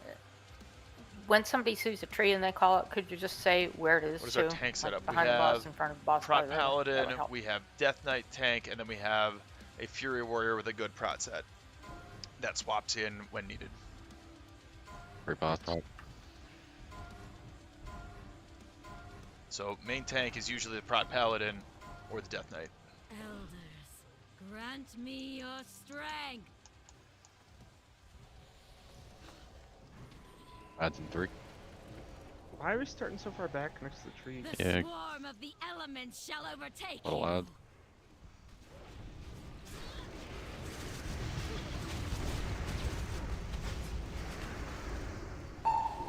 V: when somebody sees a tree and they call it, could you just say where it is?
B: What is
V: too?
B: our tank setup?
V: Behind
B: We
V: the boss,
B: have
V: in front of the boss.
B: Prot
V: That would
B: Paladin,
V: help.
B: we have Death Knight tank, and then we have a Fury Warrior with a good Prot set. That swaps in when needed.
N: Great boss.
B: So main tank is usually the Prot Paladin or the Death Knight.
O: Elders, grant me your strength.
N: Adds in 3.
E: Why are we starting so far back next to the tree?
O: The
N: Yeah.
O: swarm of the elements shall overtake
N: Little
O: you.
N: ad.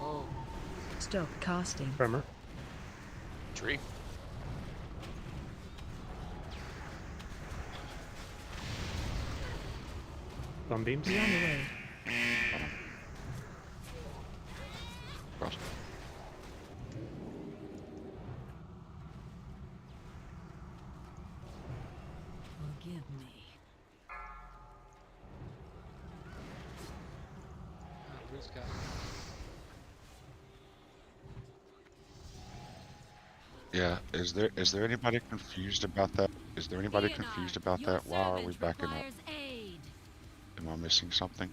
M: Oh.
A: Stop casting.
U: Tremor.
B: Tree.
U: Sunbeams.
A: Run away.
N: Cross.
O: Forgive me.
M: Oh, Bruce got it.
D: Yeah, is there anybody confused about that? Is there anybody confused about that? Why are we backing up? Am I missing something?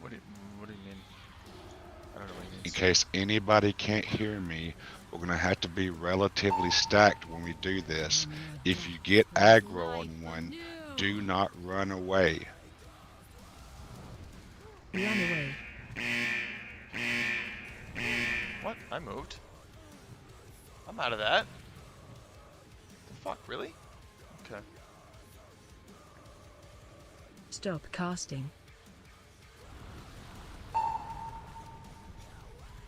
B: What do you mean? I don't know what he
D: In
B: means.
D: case anybody can't hear me, we're gonna have to be relatively stacked when we do this. If you get aggro on one, do not run away.
A: Run away.
B: What? I moved. I'm out of that. The fuck, really? Okay.
A: Stop casting.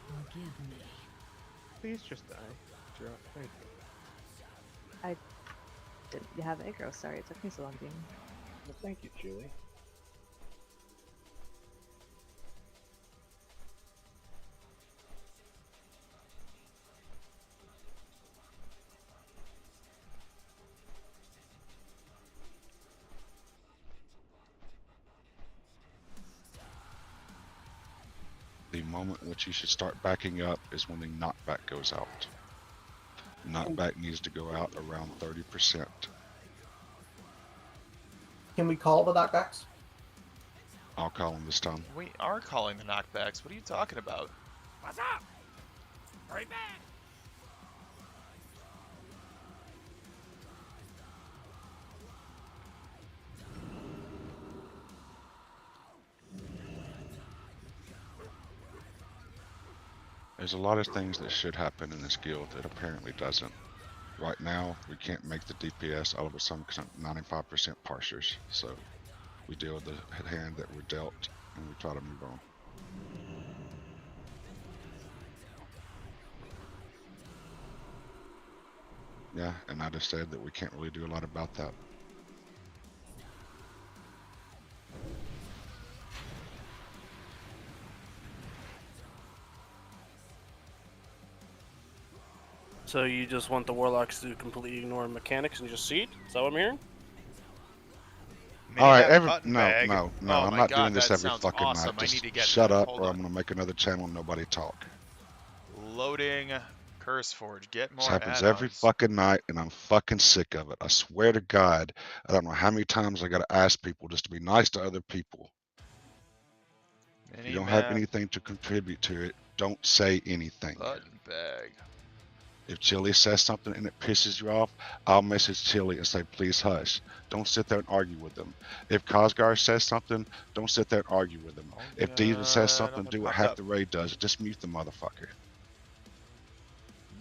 O: Forgive me.
E: Please just die. Drop. Thank you.
K: I didn't have aggro. Sorry, it took me so long. Being...
C: Well, thank you, Julie.
D: moment in which you should start backing up is when the knockback goes out. Knockback needs to go out around 30%.
H: Can we call the knockbacks?
D: I'll call them this time.
B: We are calling the knockbacks. What are you talking about?
I: What's up? Hurry back!
D: There's a lot of things that should happen in this guild that apparently doesn't. Right now, we can't make the DPS all of a sudden because I'm 95% parsers. So we deal with the hand that we're dealt and we try to move on. Yeah, and I just said that we can't really do a lot about that.
F: So you just want the warlocks to completely ignore mechanics and just seed? Is that what I'm hearing?
D: All right,
B: No,
D: I'm not doing this every fucking
B: awesome.
D: night.
B: I need to get
D: Shut
B: that.
D: up,
B: Hold
D: or
B: on.
D: I'm gonna make another channel and nobody talk.
B: Loading Curse Forge. Get more
D: This happens
B: add-ons.
D: every fucking night, and I'm fucking sick of it. I swear to God, I don't know how many times I gotta ask people just to be nice to other people. If you don't have anything to contribute to it, don't say anything.
B: Button bag.
D: If Chili says something and it pisses you off, I'll message Chili and say, please hush. Don't sit there and argue with them. If Cosgar says something, don't sit there and argue with them. If Demon says something, do what half the raid does. Just mute the motherfucker.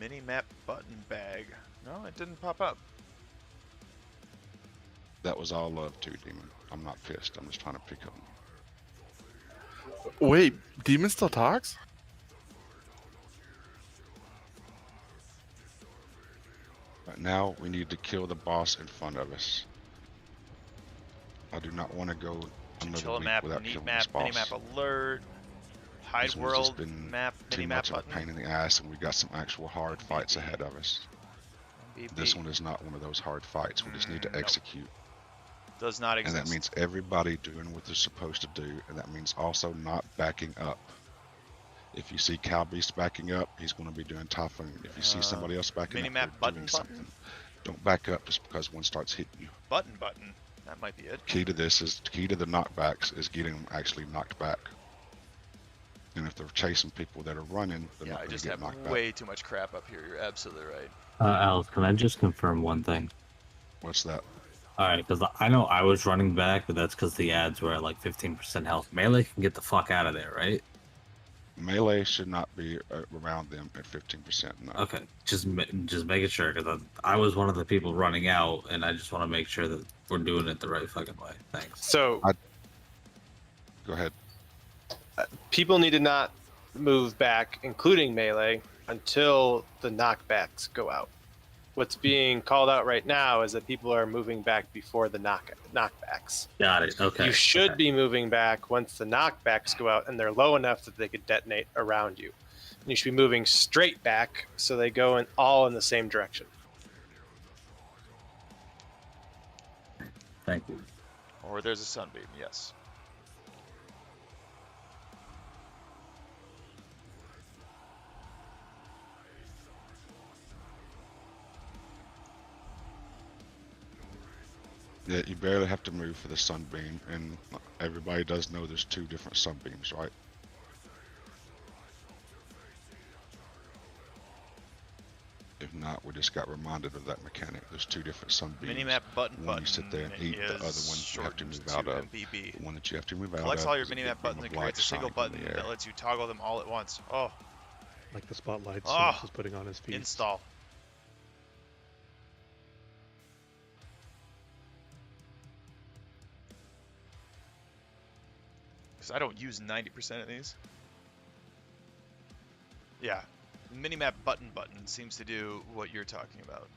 B: Mini-map button bag. No, it didn't pop up.
D: That was all love too, Demon. I'm not pissed. I'm just trying to pick up.
L: Wait, Demon still talks?
D: Right now, we need to kill the boss in front of us. I do not want to go another
B: Chinchilla
D: week
B: map,
D: without
B: neat
D: killing
B: map,
D: this boss.
B: mini-map alert, hide
D: This one's just
B: world
D: been
B: map,
D: too
B: mini-map
D: much of a
B: button.
D: pain in the ass, and we got some actual hard fights ahead of us. This one is not one of those hard fights. We just need to execute.
B: Does not exist.
D: And that means everybody doing what they're supposed to do, and that means also not backing up. If you see Cow Beast backing up, he's going to be doing Typhoon. If you see somebody else backing up,
B: mini-map
D: they're doing something. Don't back up just because one starts hitting you.
B: Button. That might be it.
D: Key to this is key to the knockbacks is getting them actually knocked back. And if they're chasing people that are running, they're not
B: I
D: going
B: just
D: to get
B: have
D: knocked back.
B: way too much crap up here. You're absolutely right.
J: Alice, can I just confirm one thing?
D: What's that?
J: Alright, because I know I was running back, but that's because the ads were at like 15% health. Melee can get the fuck out of there, right?
D: Melee should not be around them at 15%. No.
J: Okay, just making sure, because I was one of the people running out, and I just want to make sure that we're doing it the right fucking way. Thanks.
P: So,
D: go ahead.
P: People need to not move back, including melee, until the knockbacks go out. What's being called out right now is that people are moving back before the knockbacks.
J: Got it. Okay.
P: You should be moving back once the knockbacks go out and they're low enough that they could detonate around you. And you should be moving straight back so they go all in the same direction.
J: Thank you.
B: Or there's a sunbeam. Yes.
D: Yeah, you barely have to move for the sunbeam, and everybody does know there's two different sunbeams, right? If not, we just got reminded of that mechanic. There's two different sunbeams.
B: Minimap button
D: one you sit there and eat, the other one you have to move out of.
B: MBB.
D: The one that you have to move out
B: Collects
D: of.
B: all your
D: is a big
B: minimap buttons
D: beam
B: and
D: of light
B: creates a single
D: shining in
B: button
D: the air.
B: that lets you toggle them all at once. Oh.
U: Like the spotlights
B: Oh.
U: Sims is putting on his feet.
B: Install. Because I don't use 90% of these. Yeah. Minimap button seems to do what you're talking about.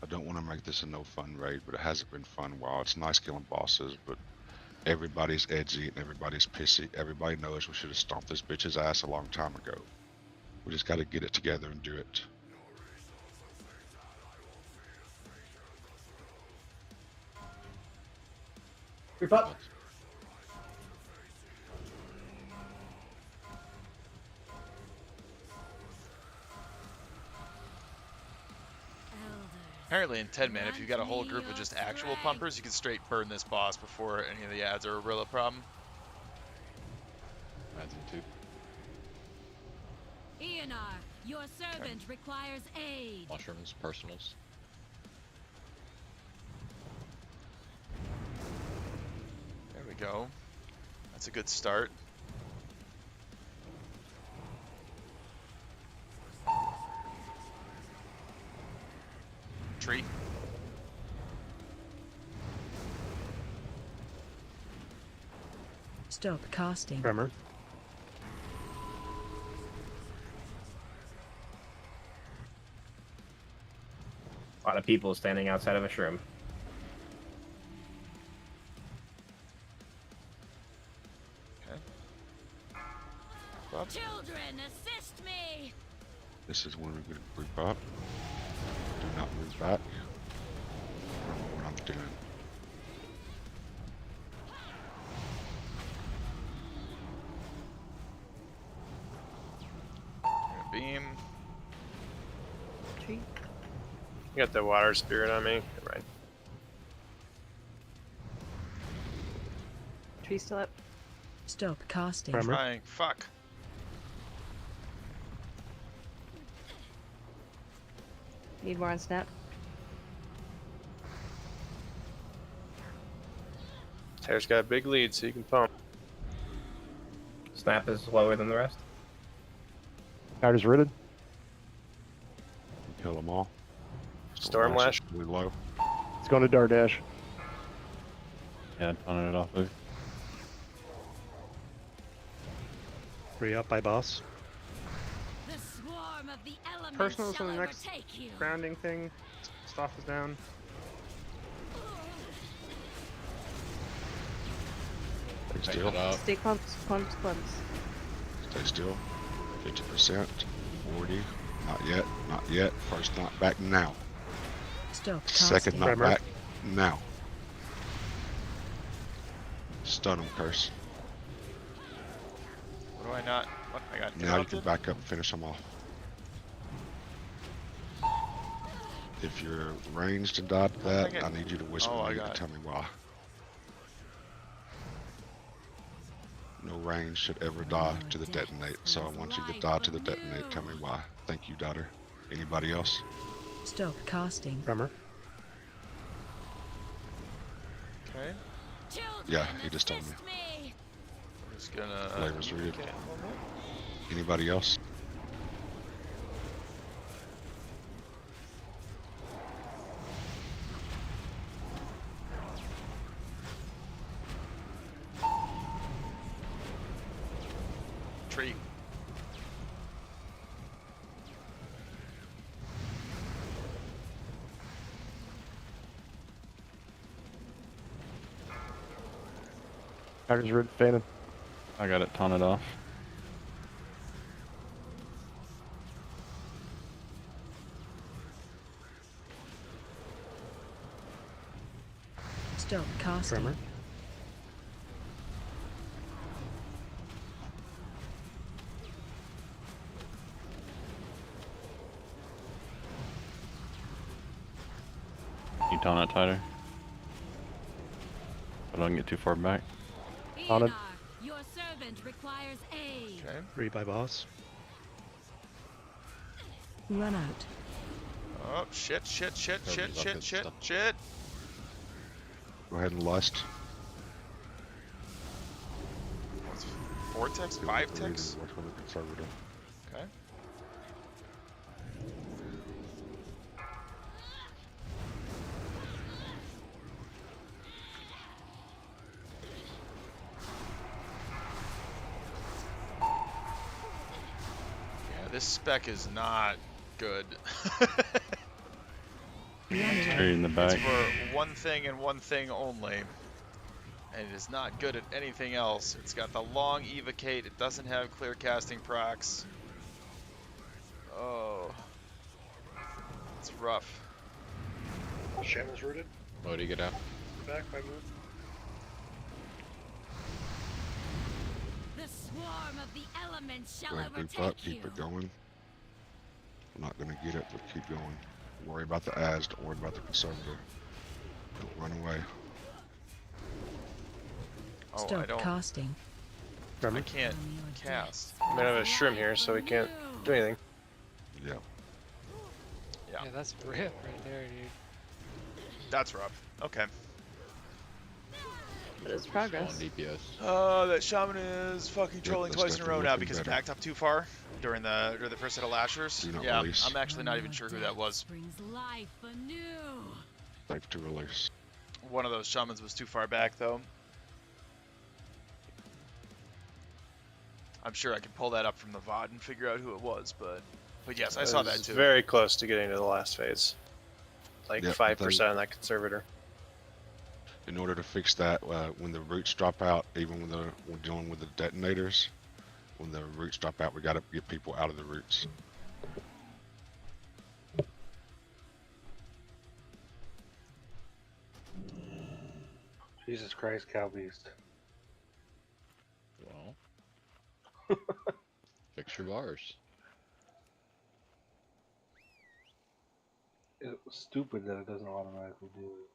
D: I don't want to make this a no fun raid, but it hasn't been fun while. It's nice killing bosses, but everybody's edgy and everybody's pissy. Everybody knows we should have stomped this bitch's ass a long time ago. We just got to get it together and do it.
H: Group up.
B: Apparently in 10 man, if you've got a whole group of just actual pumpers, you can straight burn this boss before any of the ads are a real problem.
N: Ads in 2.
O: Eonar, your servant requires aid.
N: Mushrooms, personals.
B: There we go. That's a good start. Tree.
A: Stop casting.
U: Tremor.
G: A lot of people standing outside of a shroom.
O: Children, assist me!
D: This is when we're going to group up. Do not move back. Remember what I'm doing.
B: Beam.
K: Tree.
P: You got the water spirit on me. Right.
K: Tree still up.
A: Stop casting.
B: Trying. Fuck.
K: Need more on snap.
P: Taylor's got a big lead, so you can pump.
G: Snap is lower than the rest.
R: Tiger's rooted.
D: Kill them all.
P: Storm Lash.
D: Really low.
R: It's going to Dardash.
Q: Yeah, turning it off, Luke.
U: Free up by boss.
O: The swarm of the elements
E: Personals
O: shall
E: on the next
O: overtake you.
E: grounding thing. Staff is down.
D: Stay still.
K: Stay clumps, clumps, clumps.
D: Stay still. 50%. 40. Not yet. Not yet. First knock back now.
A: Stop
D: Second
A: casting.
D: knock back now. Stun him, curse.
B: What do I not? What I got?
D: Now you can back up and finish them off. If you're ranged and dodge that, I need you to whisper me and tell me why. No range should ever die to the detonate, so I want you to die to the detonate. Tell me why. Thank you, daughter. Anybody else?
A: Stop casting.
U: Tremor.
B: Okay.
D: Yeah, he just told me.
B: I'm just gonna.
D: Flavors read. Anybody else?
B: Tree.
R: Tiger's rooted. Fanning.
Q: I got it taunted off.
A: Stop casting.
U: Tremor.
Q: You taunt it tighter. I don't get too far back.
R: Taunted.
O: Your servant requires aid.
B: Okay.
U: Free by boss.
A: Run out.
B: Oh shit! Shit! Shit! Shit!
N: Everybody's
B: Shit!
N: up
B: Shit!
N: and
B: Shit!
D: Go ahead and lust.
B: What's 4 ticks? 5 ticks?
D: Work with a conservative.
B: Okay. Yeah, this spec is not good.
Q: Tree in the back.
B: It's for one thing and one thing only. And it is not good at anything else. It's got the long evocate. It doesn't have clear casting procs. Oh. It's rough.
U: Shaman's rooted.
N: Modi, get out.
U: Back by move.
O: The swarm of the elements
D: Go
O: shall
D: ahead and group
O: overtake
D: up.
O: you.
D: Keep it going. I'm not going to get it, but keep going. Don't worry about the ads. Don't worry about the conservator. Don't run away.
B: Oh, I
A: Stop
B: don't.
A: casting.
B: I can't cast.
P: We don't have a shroom here, so we can't do anything.
D: Yeah.
B: Yeah.
M: Yeah, that's a rip right there, dude.
B: That's rough. Okay.
K: But it's progress.
N: DPS.
B: That shaman is fucking trolling
D: that's
B: twice in a row
D: definitely
B: now because he
D: looking
B: backed up too far during the first set of lashers.
D: Do not
B: Yeah,
D: release.
B: I'm actually not even sure who that was.
O: Brings life anew.
D: Safe to release.
B: One of those shamans was too far back though. I'm sure I could pull that up from the VOD and figure out who it was, but yes, I saw that too.
P: Very close to getting to the last phase. Like
D: Yep,
P: 5% on that conservator.
D: In order to fix that, when the roots drop out, even when we're dealing with the detonators, when the roots drop out, we got to get people out of the roots.
C: Jesus Christ, Cow Beast.
N: Well, fix your bars.
C: It was stupid that it doesn't automatically do it.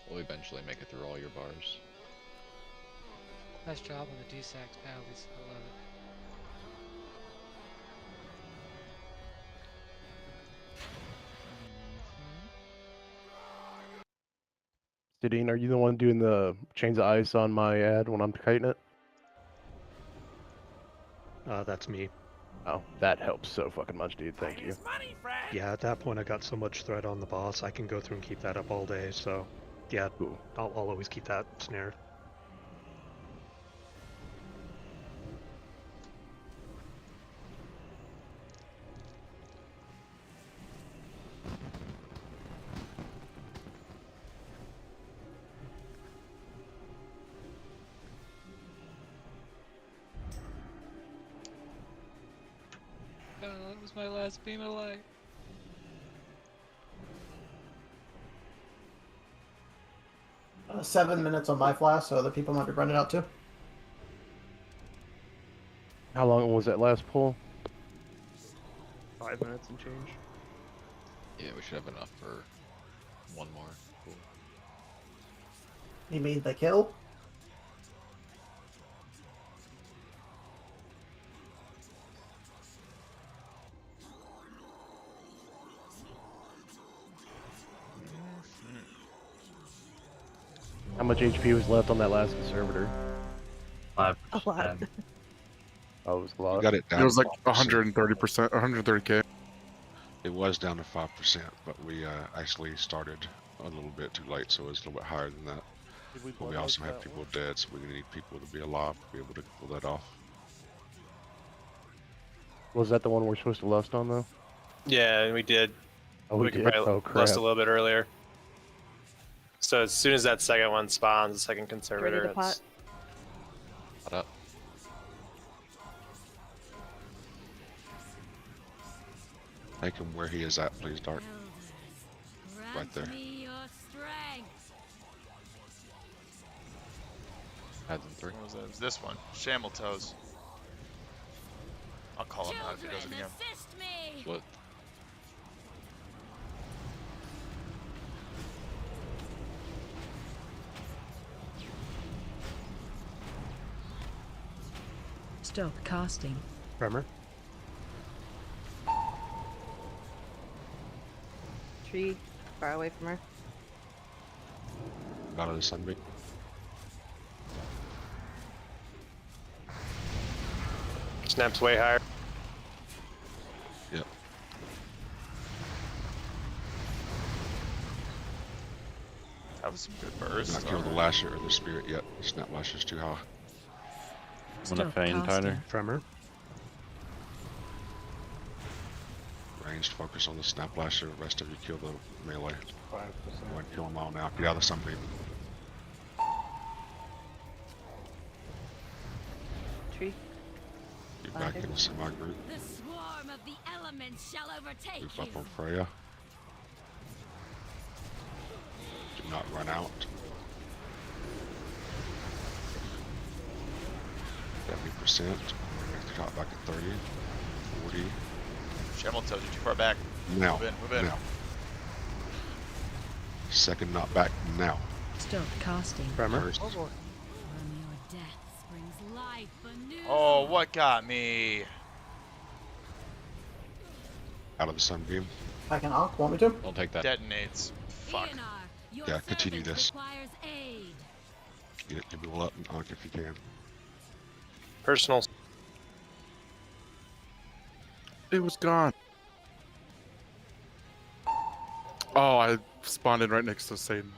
N: We'll eventually make it through all your bars.
M: Nice job on the D-Sax penalties. I love it.
R: Sidine, are you the one doing the chains of ice on my ad when I'm kiting it?
U: That's me.
R: Oh, that helps so fucking much, dude. Thank you.
U: Yeah, at that point I got so much threat on the boss, I can go through and keep that up all day, so yeah,
R: Cool.
U: I'll always keep that snared.
M: Oh, that was my last beam of light.
H: 7 minutes on my flash, so other people might be running out too.
R: How long was that last pull?
E: 5 minutes and change.
N: Yeah, we should have enough for one more. Cool.
H: You mean the kill?
R: How much HP was left on that last conservator?
Q: 5%.
K: A lot.
R: Oh, it was a lot.
D: We got it down.
L: It was
D: to
L: like 130%, 130k.
D: It was down to 5%, but we actually started a little bit too late, so it was a little bit higher than that. But we also have people dead, so we need people to be alive to be able to pull that off.
R: Was that the one we're supposed to lust on, though?
P: Yeah, we did.
R: Oh, we
P: could
R: did?
P: probably
R: Oh, crap.
P: lust a little bit earlier. So as soon as that second one spawns, the second conservator,
K: Ready to pot?
P: it's...
N: Pot up.
D: Take him where he is at, please, Dark. Right there.
O: Me your strength.
N: Adds in 3.
B: What was that? It was this one. Shamble Toes. I'll call him out if he does it again.
O: Assist me.
N: Split.
A: Stop casting.
U: Tremor.
K: Tree, far away from her.
D: Out of the sunbeam.
P: Snap's way higher.
D: Yep.
B: That was some good bursts.
D: Not killed the lasher or the spirit yet. The snap lasher's too high.
Q: I'm gonna feign, Tyler.
U: Tremor.
D: Ranged, focus on the snap lasher. The rest of you kill the melee.
C: 5%.
D: Go ahead and kill them all now. Get out of the sunbeam.
K: Tree.
D: Get back in the semi-group.
O: The swarm of the elements shall overtake
D: Move
O: you.
D: up on Freya. Do not run out. 20%. Make the knockback at 30, 40.
B: Shamel tells you too far back.
D: Now.
B: Move in, move in.
D: Now. Second knockback now.
A: Stop casting.
D: First.
O: From your death springs life anew.
B: Oh, what got me?
D: Out of the sunbeam.
H: I can arc. Want me to?
N: Don't take that.
B: Detonates. Fuck.
D: Yeah, continue this. Get your bull up and arc if you can.
P: Personal.
L: It was gone. Oh, I spawned in right next to Satan.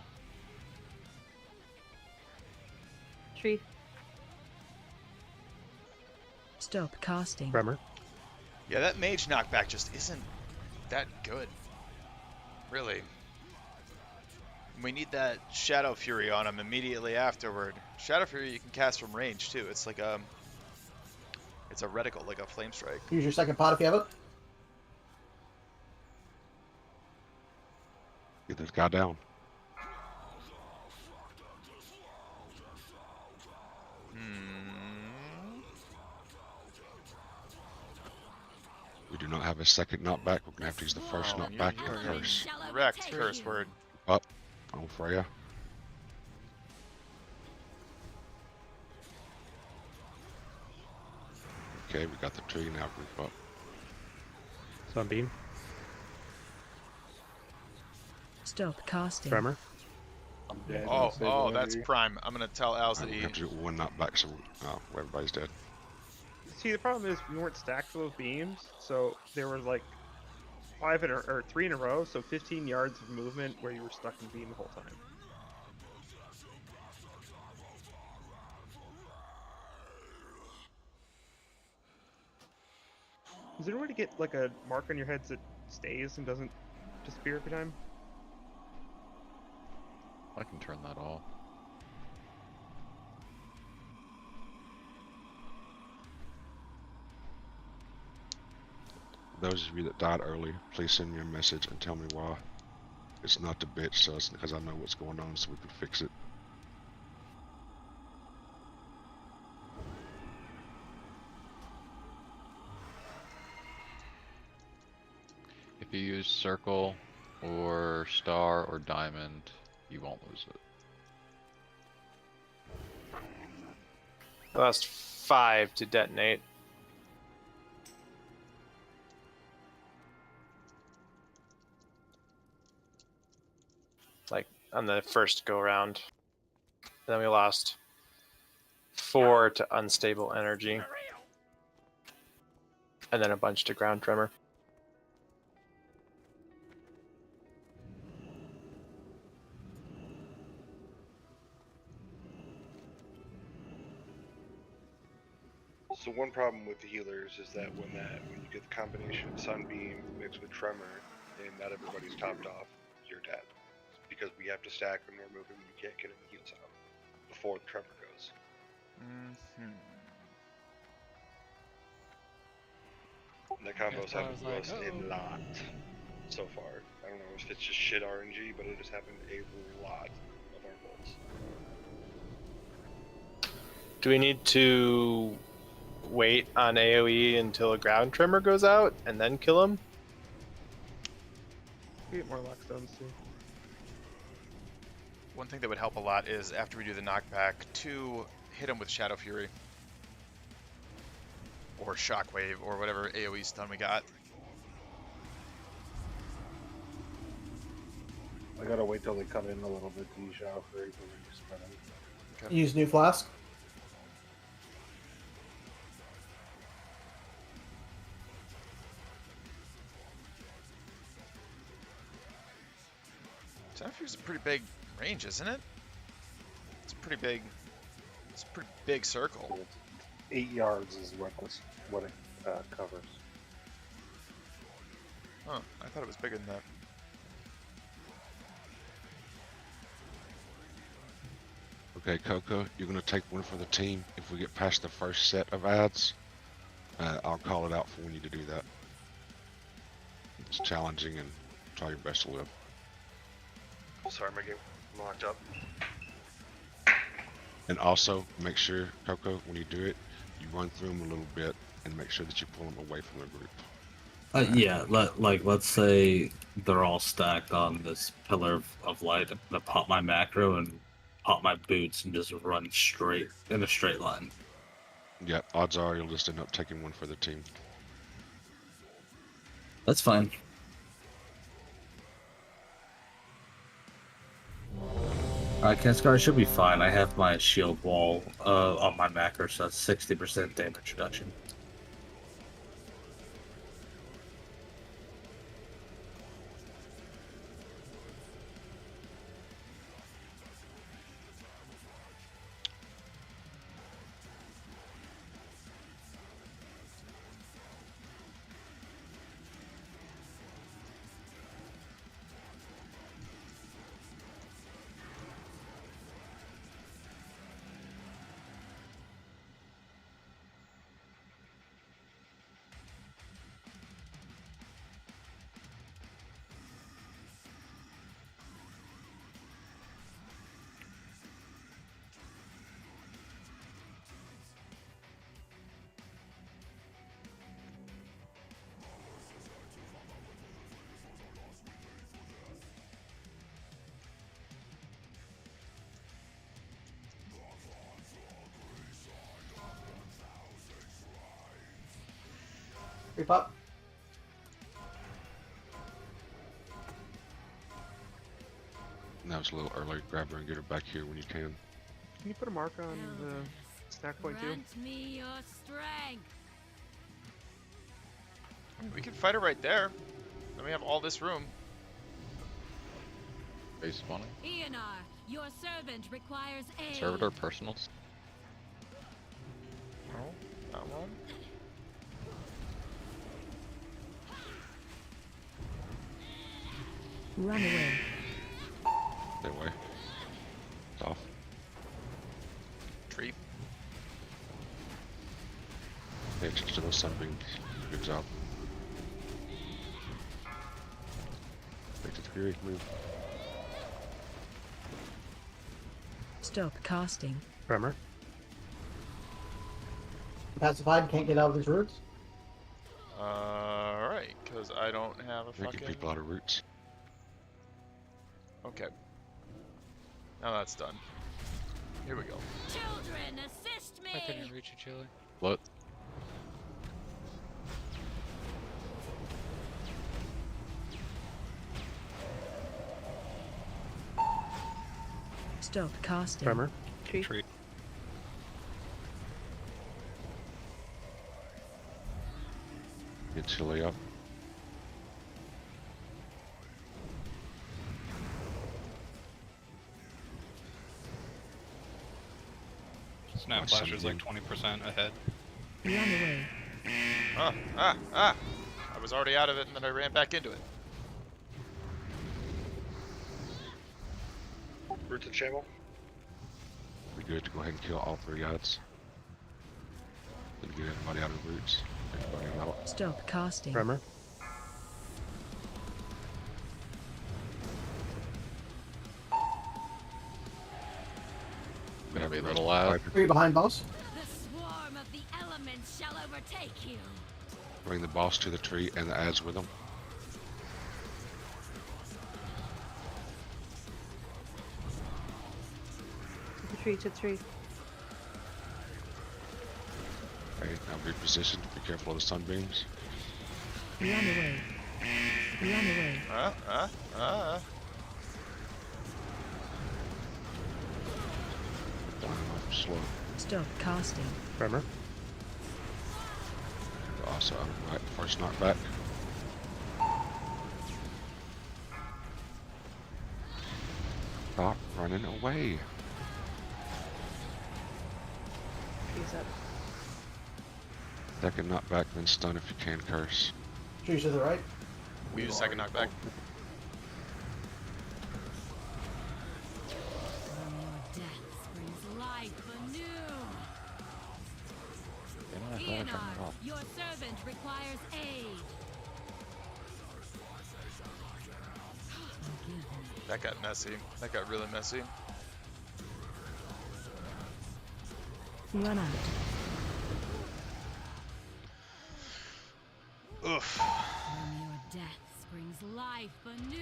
K: Tree.
A: Stop casting.
U: Bremer.
B: Yeah, that mage knockback just isn't that good. Really. We need that Shadow Fury on him immediately afterward. Shadow Fury you can cast from range too. It's like it's a reticle, like a flame strike.
H: Use your second pot if you have it.
D: Get this guy down. We do not have a second knockback. We're gonna have to use the first knockback and curse.
B: Correct, curse word.
D: Up on Freya. Okay, we got the tree now. Group up.
U: Sunbeam.
A: Stop casting.
U: Bremer.
B: Oh, that's prime. I'm gonna tell Al's that
D: We
B: he.
D: have to do one knockback, so everybody's dead.
E: See, the problem is we weren't stacked for those beams, so there were like 5 or 3 in a row, so 15 yards of movement where you were stuck in beam the whole time. Is there a way to get like a mark on your heads that stays and doesn't disappear every time?
N: I can turn that off.
D: Those of you that died early, please send me a message and tell me why. It's not to bitch us, because I know what's going on, so we can fix it.
N: If you use circle or star or diamond, you won't lose it.
P: Lost 5 to detonate. Like on the first go round. Then we lost 4 to unstable energy. And then a bunch to ground tremor.
C: So one problem with the healers is that when you get the combination of Sunbeam mixed with Tremor, and not everybody's topped off, you're dead. Because we have to stack when we're moving, we can't get any heals out before the Tremor goes. And the combos have helped us a lot so far. I don't know if it's just shit RNG, but it has happened a lot of our bolts.
P: Do we need to wait on AoE until a ground tremor goes out and then kill him?
E: We get more lockstones too.
B: One thing that would help a lot is after we do the knockback to hit him with Shadow Fury. Or Shockwave, or whatever AoE stun we got.
C: I gotta wait till they come in a little bit to use Shadow Fury before we spread them.
B: Okay.
H: Use new flask.
B: Shadow Fury's a pretty big range, isn't it? It's a pretty big circle.
C: 8 yards is what it covers.
B: Huh, I thought it was bigger than that.
D: Okay, Coco, you're going to take one for the team. If we get past the first set of ads, I'll call it out for when you to do that. It's challenging, and try your best to live.
C: Sorry, my game locked up.
D: And also, make sure, Coco, when you do it, You run through them a little bit and make sure that you pull them away from the group.
J: Yeah, let's say they're all stacked on this pillar of light. I'm gonna pop my macro and pop my boots and just run straight in a straight line.
D: Yeah, odds are you'll just end up taking one for the team.
J: That's fine. Kaskar should be fine. I have my shield wall on my macro, so that's 60% damage reduction.
H: Creep up.
D: That was a little early. Grab her and get her back here when you can.
E: Can you put a mark on the snack point too?
O: Grant me your strength.
B: We can fight her right there. Then we have all this room.
N: Base spawning.
O: Ionar, your servant requires aid.
N: Servitor personals.
B: Oh, that one.
A: Run away.
D: Stay away. It's off.
B: Tree.
D: Pay attention to those sunbeams. Good job. Make the fury move.
A: Stop casting.
U: Tremor.
H: Pacified, can't get out of these roots.
B: Alright, because I don't have a
D: Making
B: fucking...
D: people out of roots.
B: Okay. Now that's done. Here we go.
O: Children, assist me.
M: I couldn't reach you, Chili.
N: What?
A: Stop casting.
U: Tremor.
M: Tree.
D: Get Chili up.
M: Snap
D: Watch
M: Flash is like
D: something.
M: 20% ahead.
A: Run away.
B: Ah! I was already out of it and then I ran back into it.
C: Roots of Shamble.
D: Be good to go ahead and kill all 3 guys. Then get everybody out of roots. Everybody out.
A: Stop casting.
U: Tremor.
N: Gonna be a little loud.
H: Three behind boss.
O: The swarm of the elements shall overtake you.
D: Bring the boss to the tree and the ads with them.
K: To the tree.
D: Okay, now reposition. Be careful of the sunbeams.
A: Run away. Run away.
D: Slow.
A: Stop casting.
U: Tremor.
D: Also, right, first knockback. Stop running away.
K: Trees up.
D: Second knockback, then stun if you can curse.
H: Trees to the right.
B: We use second knockback.
O: From your death springs life anew. Ionar, your servant requires aid.
B: That got messy. That got really messy.
A: Run out.
O: brings life anew.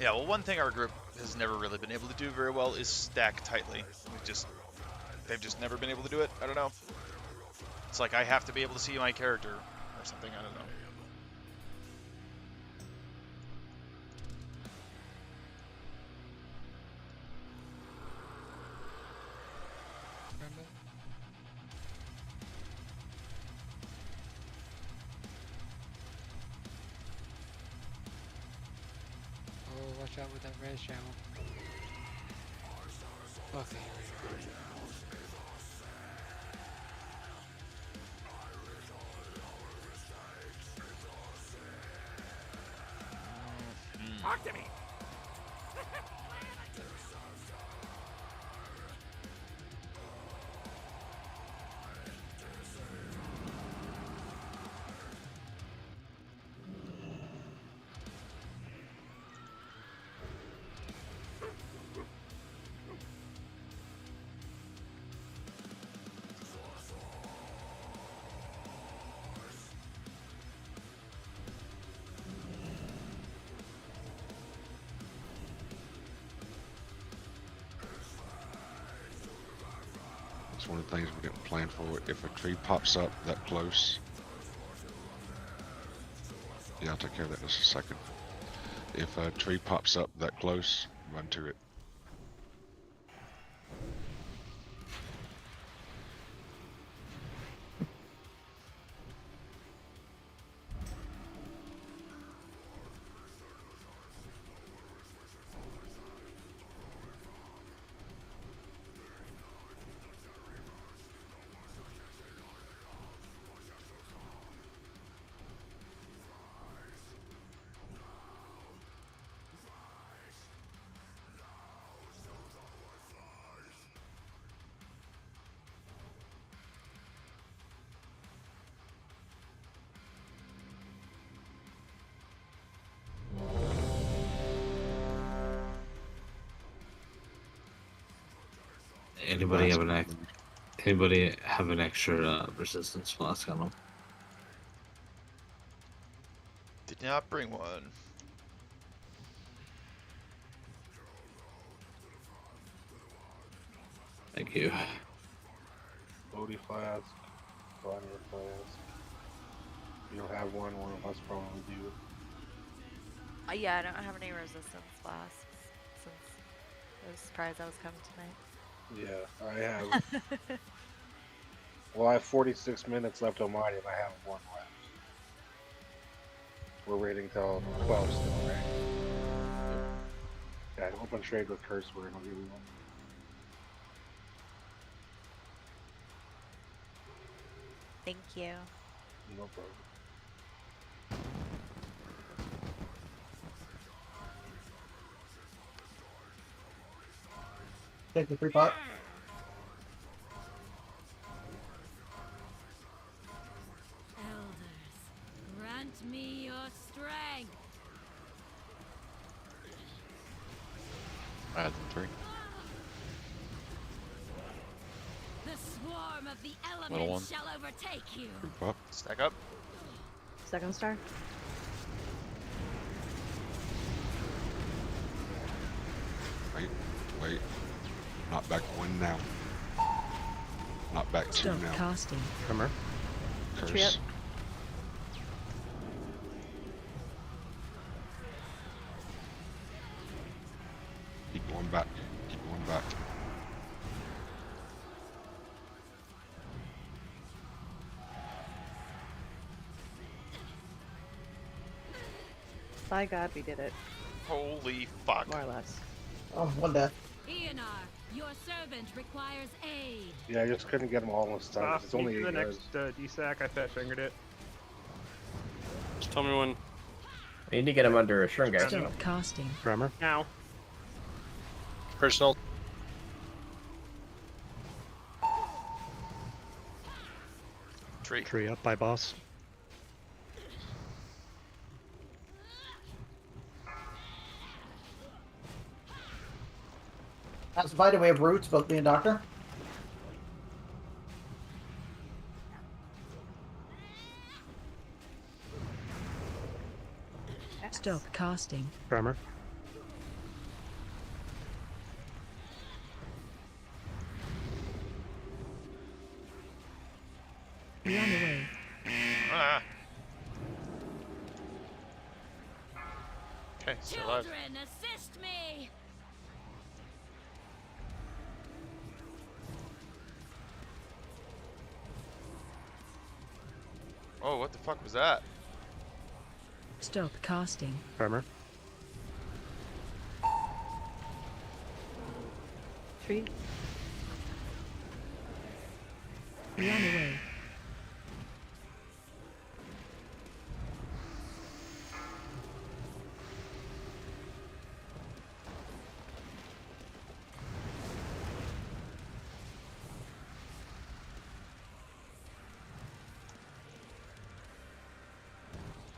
B: Yeah, well, one thing our group has never really been able to do very well is stack tightly. They've just never been able to do it. I don't know. It's like I have to be able to see my character or something. I don't know.
M: Oh, watch out with that red channel. Okay, here we go.
I: Talk to me.
D: It's one of the things we didn't plan for. If a tree pops up that close, yeah, I'll take care of that in just a second. If a tree pops up that close, run to it.
J: Anybody have an extra resistance flask on them?
B: Did not bring one.
J: Thank you.
S: Bodhi flask, Bonnier flask. If you don't have one of us probably do.
T: Yeah, I don't have any resistance flasks since I was surprised I was coming tonight.
S: Yeah, I have. Well, I have 46 minutes left on mine, and I have one left. We're waiting till 12 still, right? Yeah, open trade with curse word. I'll give you one.
T: Thank you.
S: No problem.
H: Take the free pot.
O: Elders, grant me your strength.
N: Add them 3.
O: The swarm of the
N: Little one.
O: elements shall overtake you.
D: Up.
B: Stack up.
K: Second star.
D: Wait. Not back 1 now. Not back 2
A: Stop
D: now.
A: casting.
U: Tremor.
D: Curse.
K: Trip.
D: Keep going back. Keep going back.
K: By God, we did it.
B: Holy fuck.
K: More or less.
H: Oh, one death.
O: Eonar, your servant requires aid.
S: Yeah, I just couldn't get them all in time. It's only 8
E: the
S: yards.
E: next DSAC. I fat fingered it.
F: Just tell me when.
G: We need to get him under a shrimp guy.
A: Stop casting.
U: Tremor.
E: Now.
P: Personal.
U: Tree up by boss.
H: That's Vita, we have roots, both me and Doctor.
A: Stop casting.
U: Tremor.
A: Run away.
B: Ah. Okay, still alive.
O: Children, assist me!
B: Oh, what the fuck was that?
A: Stop casting.
U: Tremor.
K: Tree.
A: Run away.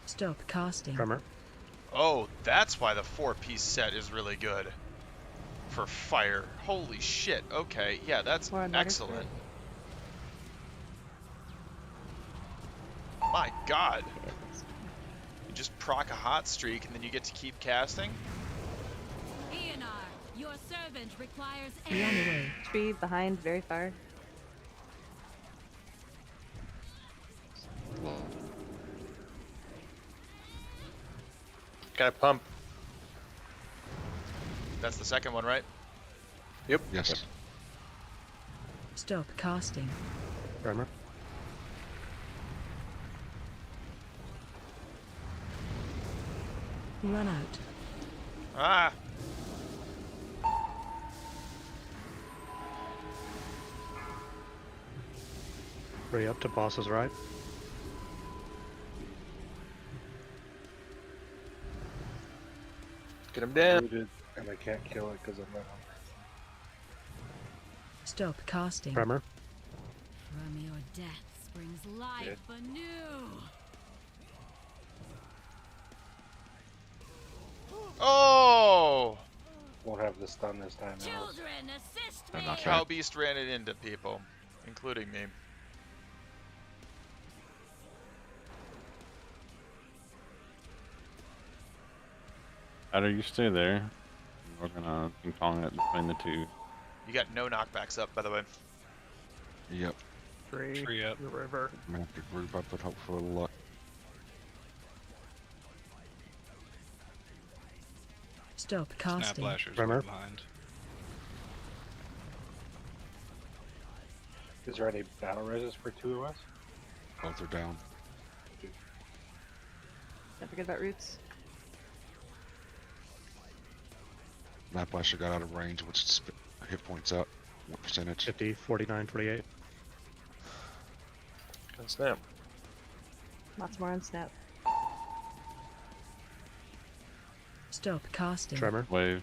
A: Stop casting.
U: Tremor.
B: Oh, that's why the 4-piece set is really good. For fire. Holy shit. Okay, yeah, that's excellent. My god. You just proc a hot streak and then you get to keep casting?
O: Eonar, your servant requires
A: Run
O: aid.
A: away.
K: Tree behind, very far.
P: Got a pump.
B: That's the second one, right?
P: Yep.
D: Yes.
A: Stop casting.
U: Tremor.
A: Run out.
B: Ah!
U: Free up to boss's right.
P: Get him down.
S: Rooted, and I can't kill it because I'm not on.
A: Stop casting.
U: Tremor.
O: From your death springs life anew.
B: Oh!
S: Won't have the stun this time. Alice.
O: Children, assist me!
B: Cow Beast ran it into people, including me.
Q: Adder, you stay there. We're gonna ping pong it between the two.
B: You got no knockbacks up, by the way.
D: Yep.
E: Tree
J: up.
E: the river.
D: I'm gonna have to group up and hope for a little luck.
A: Stop
J: Snap
A: casting.
J: Lasher's
U: Tremor.
J: right behind.
S: Is there any battle resist for two of us?
D: Both are down.
K: Don't forget about roots.
D: Map Lasher got out of range. What's its hit points up? What percentage?
U: 50, 49, 48.
P: Got snap.
K: Lots more on snap.
A: Stop casting.
U: Tremor.
Q: Wave.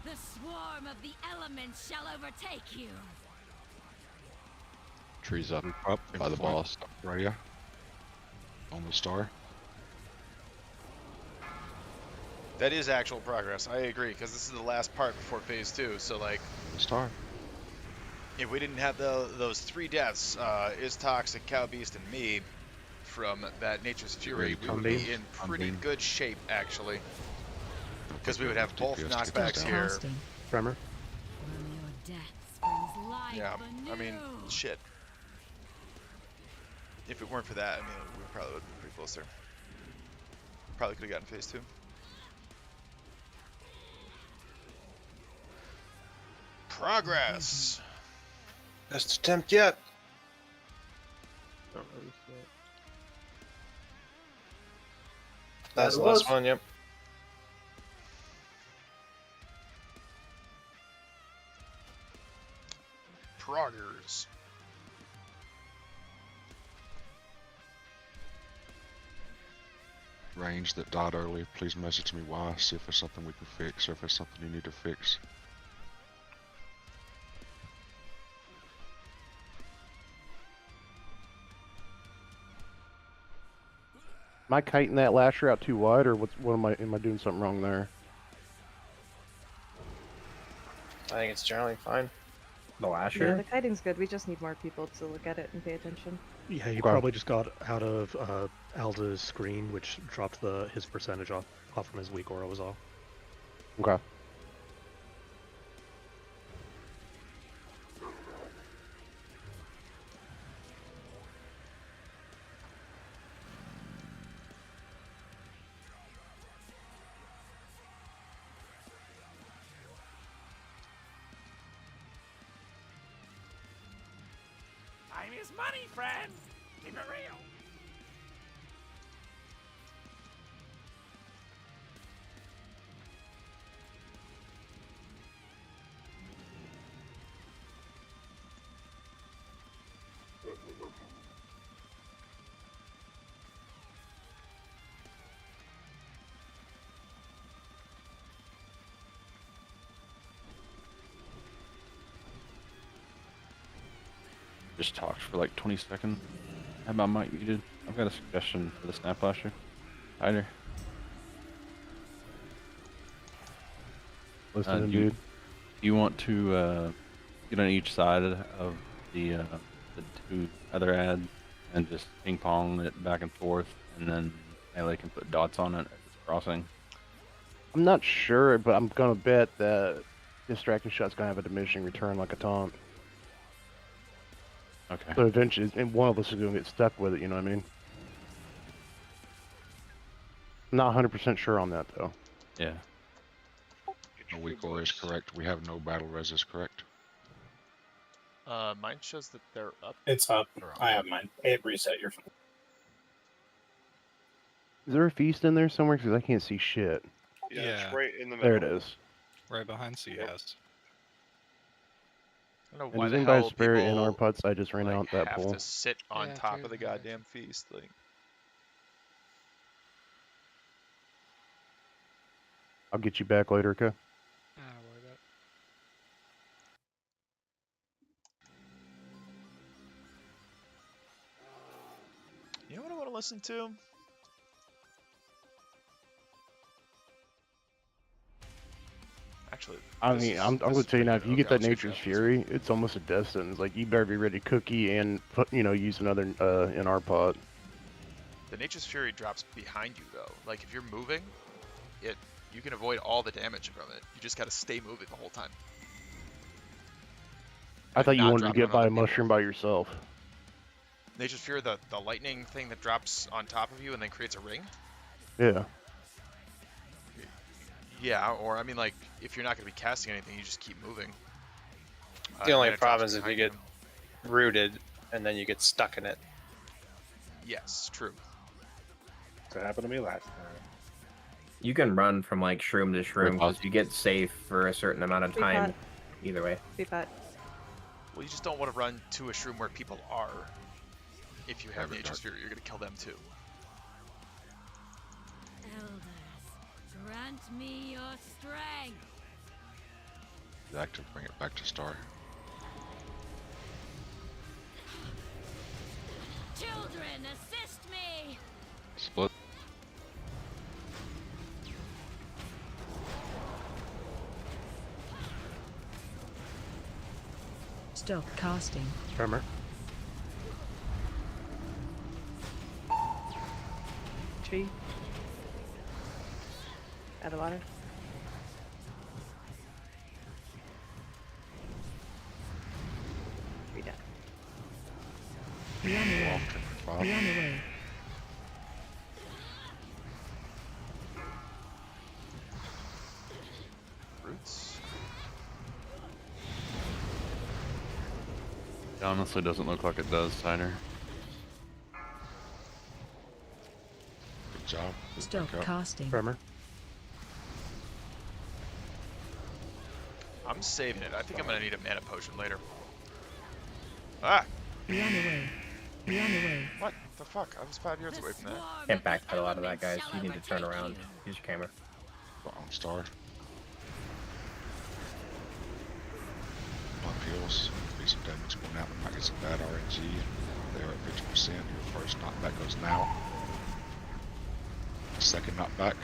O: The swarm of the elements shall overtake you.
N: Trees up,
D: Up
N: by the boss.
D: Raya. On the star.
B: That is actual progress. I agree, because this is the last part before phase 2. So, like,
D: The star.
B: if we didn't have those 3 deaths, Is Toxic, Cow Beast, and me, from that Nature's Fury, we would be in pretty good shape, actually. Because we would have both knockbacks here.
A: Casting.
U: Tremor.
O: From your death springs life
B: Yeah,
O: anew.
B: I mean, shit. If it weren't for that, I mean, we probably would have been pretty close there. Probably could have gotten phase 2. Progress!
P: Best attempt yet.
E: Don't really see it.
P: That's the
H: That was-
P: last one, yep.
B: Proggers.
D: Range that died early. Please message me why. See if it's something we can fix or if it's something you need to fix.
R: Am I kiting that lasher out too wide, or what am I doing something wrong there?
P: I think it's generally fine.
G: The
K: Yeah,
G: lasher?
K: the kiting's good. We just need more people to look at it and pay attention.
U: Yeah, you
G: Okay.
U: probably just got out of Alda's screen, which dropped his percentage off from his weak aura was off.
R: Okay.
I: Time is money, friend. Keep it real.
Q: Just talked for like 20 seconds. Have my mic muted. I've got a suggestion for the snap lasher. Hider.
R: Listening,
Q: do
R: dude.
Q: you want to get on each side of the two other ads and just ping pong it back and forth, and then melee can put dots on it as it's crossing?
R: I'm not sure, but I'm gonna bet that distracting shot's gonna have a diminishing return like a taunt.
Q: Okay.
R: So eventually, and one of us is gonna get stuck with it. You know what I mean? I'm not 100% sure on that though.
Q: Yeah.
D: No weak aura is correct. We have no battle res, correct?
B: Mine shows that they're up.
J: It's up. I have mine. It reset your phone.
R: Is there a feast in there somewhere? Because I can't see shit.
C: Yeah, it's right in the
R: There
C: middle.
R: it is.
J: Right behind CS.
B: I don't know
R: And
B: why
R: does
B: the
R: anybody
B: hell
R: have spare in our
B: people
R: putts? I just ran
B: like,
R: out that
B: have
R: pool.
B: to sit on
M: Yeah,
B: top
M: dude,
B: of the goddamn feast. Like,
R: I'll get you back later, okay?
M: I don't worry about it.
B: you know what I want to listen to? Actually,
R: I
B: this
R: mean,
B: is-
R: I'm
B: this
R: gonna
B: is
R: tell you now,
B: pretty
R: if you
B: good.
R: get
B: Okay,
R: that
B: I'll switch
R: Nature's
B: up.
R: Fury, it's almost a death sentence. Like, you better be ready to cookie and put, use another in our pot.
B: The Nature's Fury drops behind you though. Like if you're moving, you can avoid all the damage from it. You just gotta stay moving the whole time.
R: I thought you
B: not
R: wanted to
B: dropping
R: get
B: on
R: by
B: other
R: a
B: people.
R: mushroom by yourself.
B: Nature's Fury, the lightning thing that drops on top of you and then creates a ring.
R: Yeah.
B: Yeah, or I mean like if you're not gonna be casting anything, you just keep moving.
P: The only
B: and it
P: problem
B: drops
P: is if you
B: behind
P: get rooted and then you get stuck in it.
B: Yes, true.
S: That happened to me last time.
G: You can run from like shroom to shroom because you get safe for a certain amount of
K: Free
G: time.
K: pot.
G: Either way.
K: Free pot.
B: Well, you just don't want to run to a shroom where people are. If you have
D: Every
B: Nature's
D: dark-
B: Fury, you're gonna kill them too.
O: Elders, grant me your strength.
D: Active, bring it back to star.
O: Children, assist me.
N: Split.
A: Stop casting.
U: Tremor.
K: Tree. Out of the water. Tree dead.
A: Run away.
D: Bob.
A: Run away.
B: Roots.
Q: It honestly doesn't look like it does, Steiner.
D: Good job.
A: Stop casting.
U: Tremor.
B: I'm saving it. I think I'm gonna need a mana potion later. Ah!
A: Run away. Run away.
B: What the fuck? I was 5 yards away from that.
G: Can't backpedal out of that, guys. You need to turn around. Use your camera.
D: On star. Pop heals. Be some damage going out. We might get some bad RNG. They are at 50%. Your first knockback goes now. Second knockback.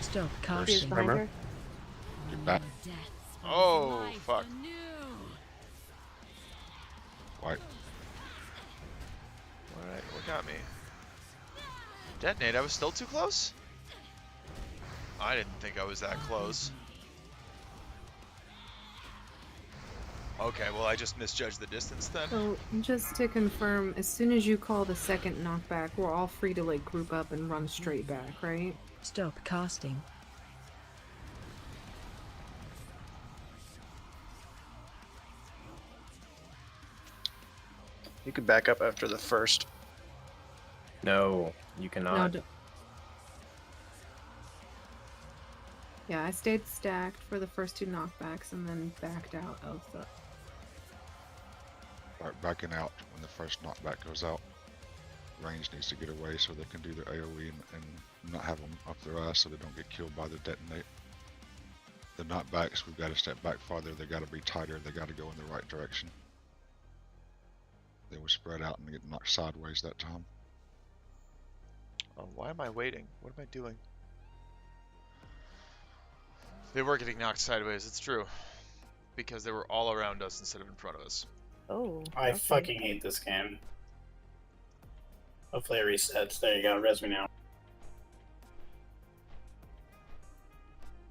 A: Stop
K: Tree's
A: casting.
K: behind her.
D: You're back.
B: Oh, fuck.
D: fight.
B: Alright, what got me? Detonate, I was still too close? I didn't think I was that close. Okay, well I just misjudged the distance then.
L: So, just to confirm, as soon as you call the second knockback, we're all free to like group up and run straight back, right?
A: Stop casting.
P: You could back up after the first.
G: No, you cannot.
L: No, yeah, I stayed stacked for the first 2 knockbacks and then backed out of the...
D: Start backing out when the first knockback goes out. Range needs to get away so they can do their AoE and not have them up their ass so they don't get killed by the detonate. The knockbacks, we've got to step back farther, they got to be tighter, they got to go in the right direction. They will spread out and get knocked sideways that time.
B: Oh, why am I waiting? What am I doing? They were getting knocked sideways, it's true. Because they were all around us instead of in front of us.
K: Oh.
V: I
K: okay.
V: fucking hate this game. Hopefully it resets. There you go, res me now.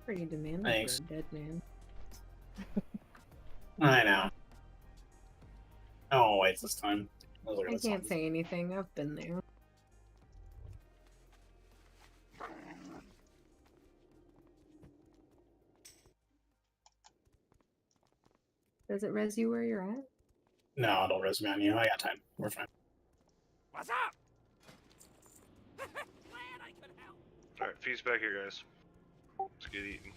L: Pretty demanding
V: Thanks.
L: for a dead man.
V: I know. Oh, wait, this time. Let's look at
L: I
V: this
L: can't
V: one.
L: say anything, I've been there. Does it res you where you're at?
V: No, it'll res me on you. I got time. We're fine.
I: What's up? Glad I could help.
C: Alright, feast back here, guys. Let's get eating.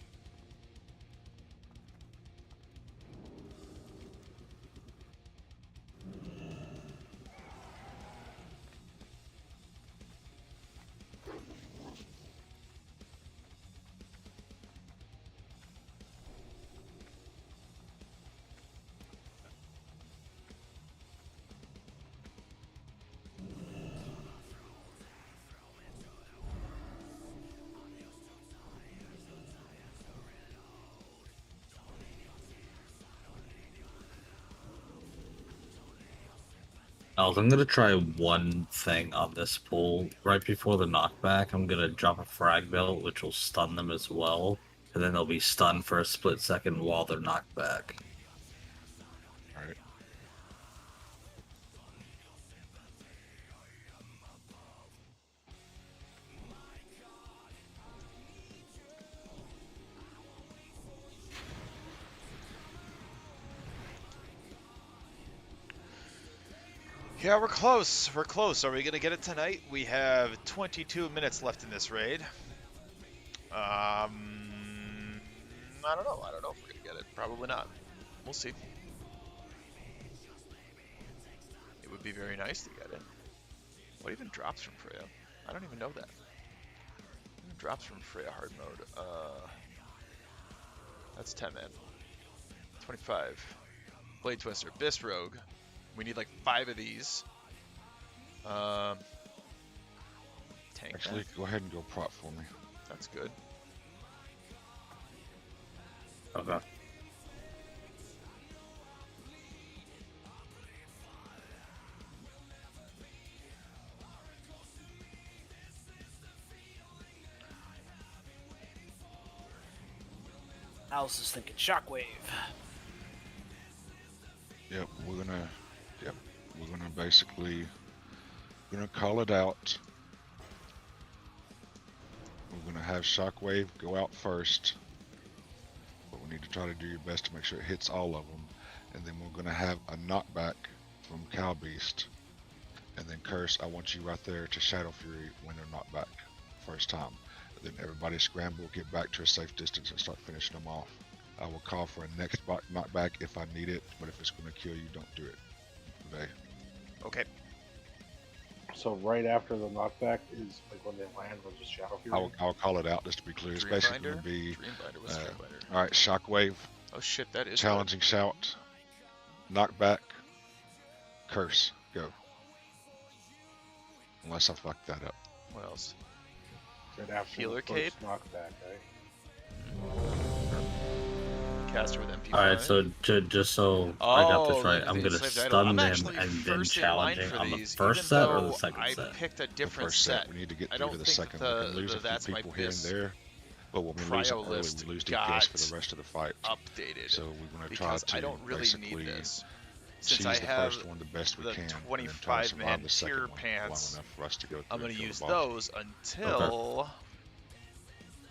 J: I'm gonna try one thing on this pool. Right before the knockback, I'm gonna drop a frag belt, which will stun them as well. And then they'll be stunned for a split second while they're knocked back.
D: Alright.
B: Yeah, we're close. We're close. Are we going to get it tonight? We have 22 minutes left in this raid. I don't know. I don't know if we're going to get it. Probably not. We'll see. It would be very nice to get it. What even drops from Freya? I don't even know that. What even drops from Freya hard mode? That's 10 man. 25. Blade Twister. Abyss Rogue. We need like 5 of these. Tank.
D: Actually,
B: man.
D: go ahead and go prop for me.
B: That's good.
J: Okay.
F: I was just thinking shockwave.
D: Yep, we're gonna basically, call it out. We're gonna have Shockwave go out first, but we need to try to do your best to make sure it hits all of them. And then we're gonna have a knockback from Cow Beast, and then Curse. I want you right there to Shadow Fury when they're knocked back first time. And then everybody scramble, get back to a safe distance, and start finishing them off. I will call for a next knockback if I need it, but if it's going to kill you, don't do it. Okay.
B: Okay.
S: So right after the knockback is like when they land, we'll just Shadow Fury.
D: I'll call it out just to be clear. It's basically going to be.
B: Dreambinder was Dreambinder.
D: All right, Shockwave.
B: Oh shit, that is
D: challenging
B: good.
D: shout. Knockback. Curse. Go. Unless I fuck that up.
B: What else?
S: Right after
B: Healer
S: the
B: cape.
S: first knockback, right?
B: caster with MP5.
J: All right, so just so I got this right,
B: Legends
J: I'm
B: of the
J: gonna
B: Enslaved Idol.
J: stun
B: I'm
J: them
B: actually
J: and then
B: first in line
J: challenging
B: for
J: on the
B: these,
J: first
B: even
J: set or the
B: though
J: second
B: I
J: set.
B: picked a
D: The
B: different
D: first set.
B: set.
D: We need to get
B: I
D: through
B: don't
D: to the
B: think
D: second. We can lose a few
B: that's my
D: people here and
B: BIS
D: there, but when we lose it
B: prio
D: early,
B: list
D: we lose
B: got
D: DPS for the rest of the fight.
B: updated.
D: So we want to try
B: Because
D: to
B: I don't really need
D: basically
B: this. Since
D: seize
B: I
D: the
B: have
D: first one the best we
B: the
D: can, and then try to survive
B: 25-man
D: the second
B: tier
D: one
B: pants,
D: long enough for us to go through
B: I'm
D: and
B: going to
D: kill
B: use
D: the boss.
B: those until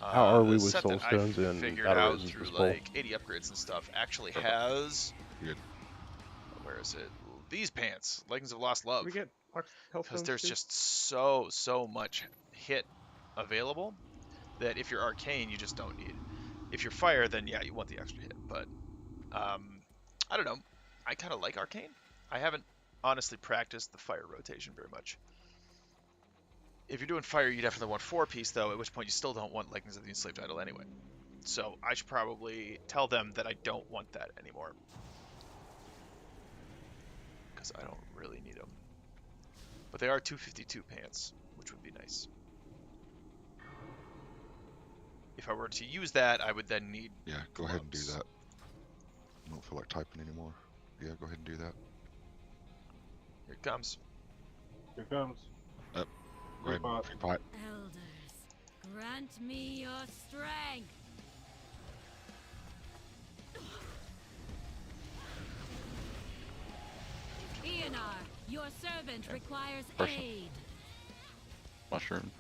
R: How are we
B: the
R: with
B: set
R: soul
B: that I
R: stones and
B: figured
R: battle
B: out
R: raisins
B: through
R: this pull?
B: like 80 upgrades and stuff actually has.
D: Good.
B: Where is it? These pants, Legends of Lost Love.
S: We get
B: Because there's just so much hit available that if you're arcane, you just don't need. If you're fire, then yeah, you want the extra hit. But I don't know. I kind of like arcane. I haven't honestly practiced the fire rotation very much. If you're doing fire, you definitely want 4-piece though, at which point you still don't want Legends of the Enslaved Idol anyway. So I should probably tell them that I don't want that anymore. Because I don't really need them. But they are 252 pants, which would be nice. If I were to use that, I would then need
D: Yeah, go ahead and do that. I don't feel like typing anymore. Yeah, go ahead and do that.
B: Here it comes.
S: Here it comes.
D: Up. Go ahead, free pipe.
O: Elders, grant me your strength. Ionar, your servant requires aid.
N: Mushroom.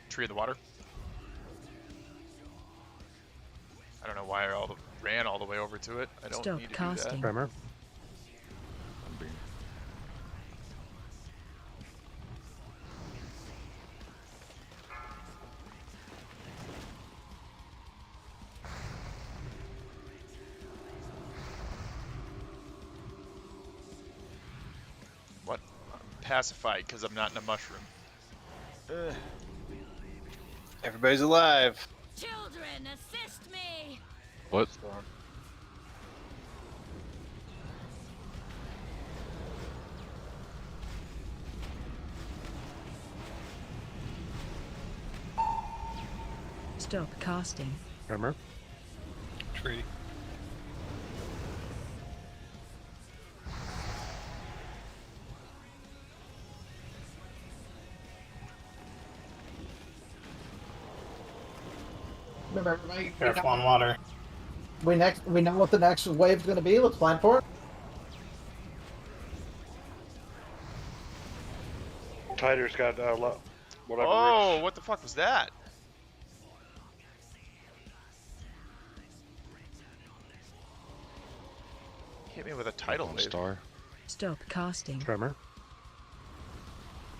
B: Tree of the Water. I don't know why I ran all the way over to it. I don't
A: Stop
B: need to
A: casting.
B: do that.
U: Tremor.
B: What? I'm pacified because I'm not in a mushroom. Ugh.
P: Everybody's alive.
O: Children, assist me.
N: What?
A: Stop casting.
U: Tremor.
F: Tree.
H: Remember, everybody.
V: Careful on water.
H: We know what the next wave's going to be. Let's plan for it.
C: Tider's got whatever.
B: Oh, what the fuck was that? Hit me with a tidal wave.
D: Star.
A: Stop casting.
U: Tremor.
B: Do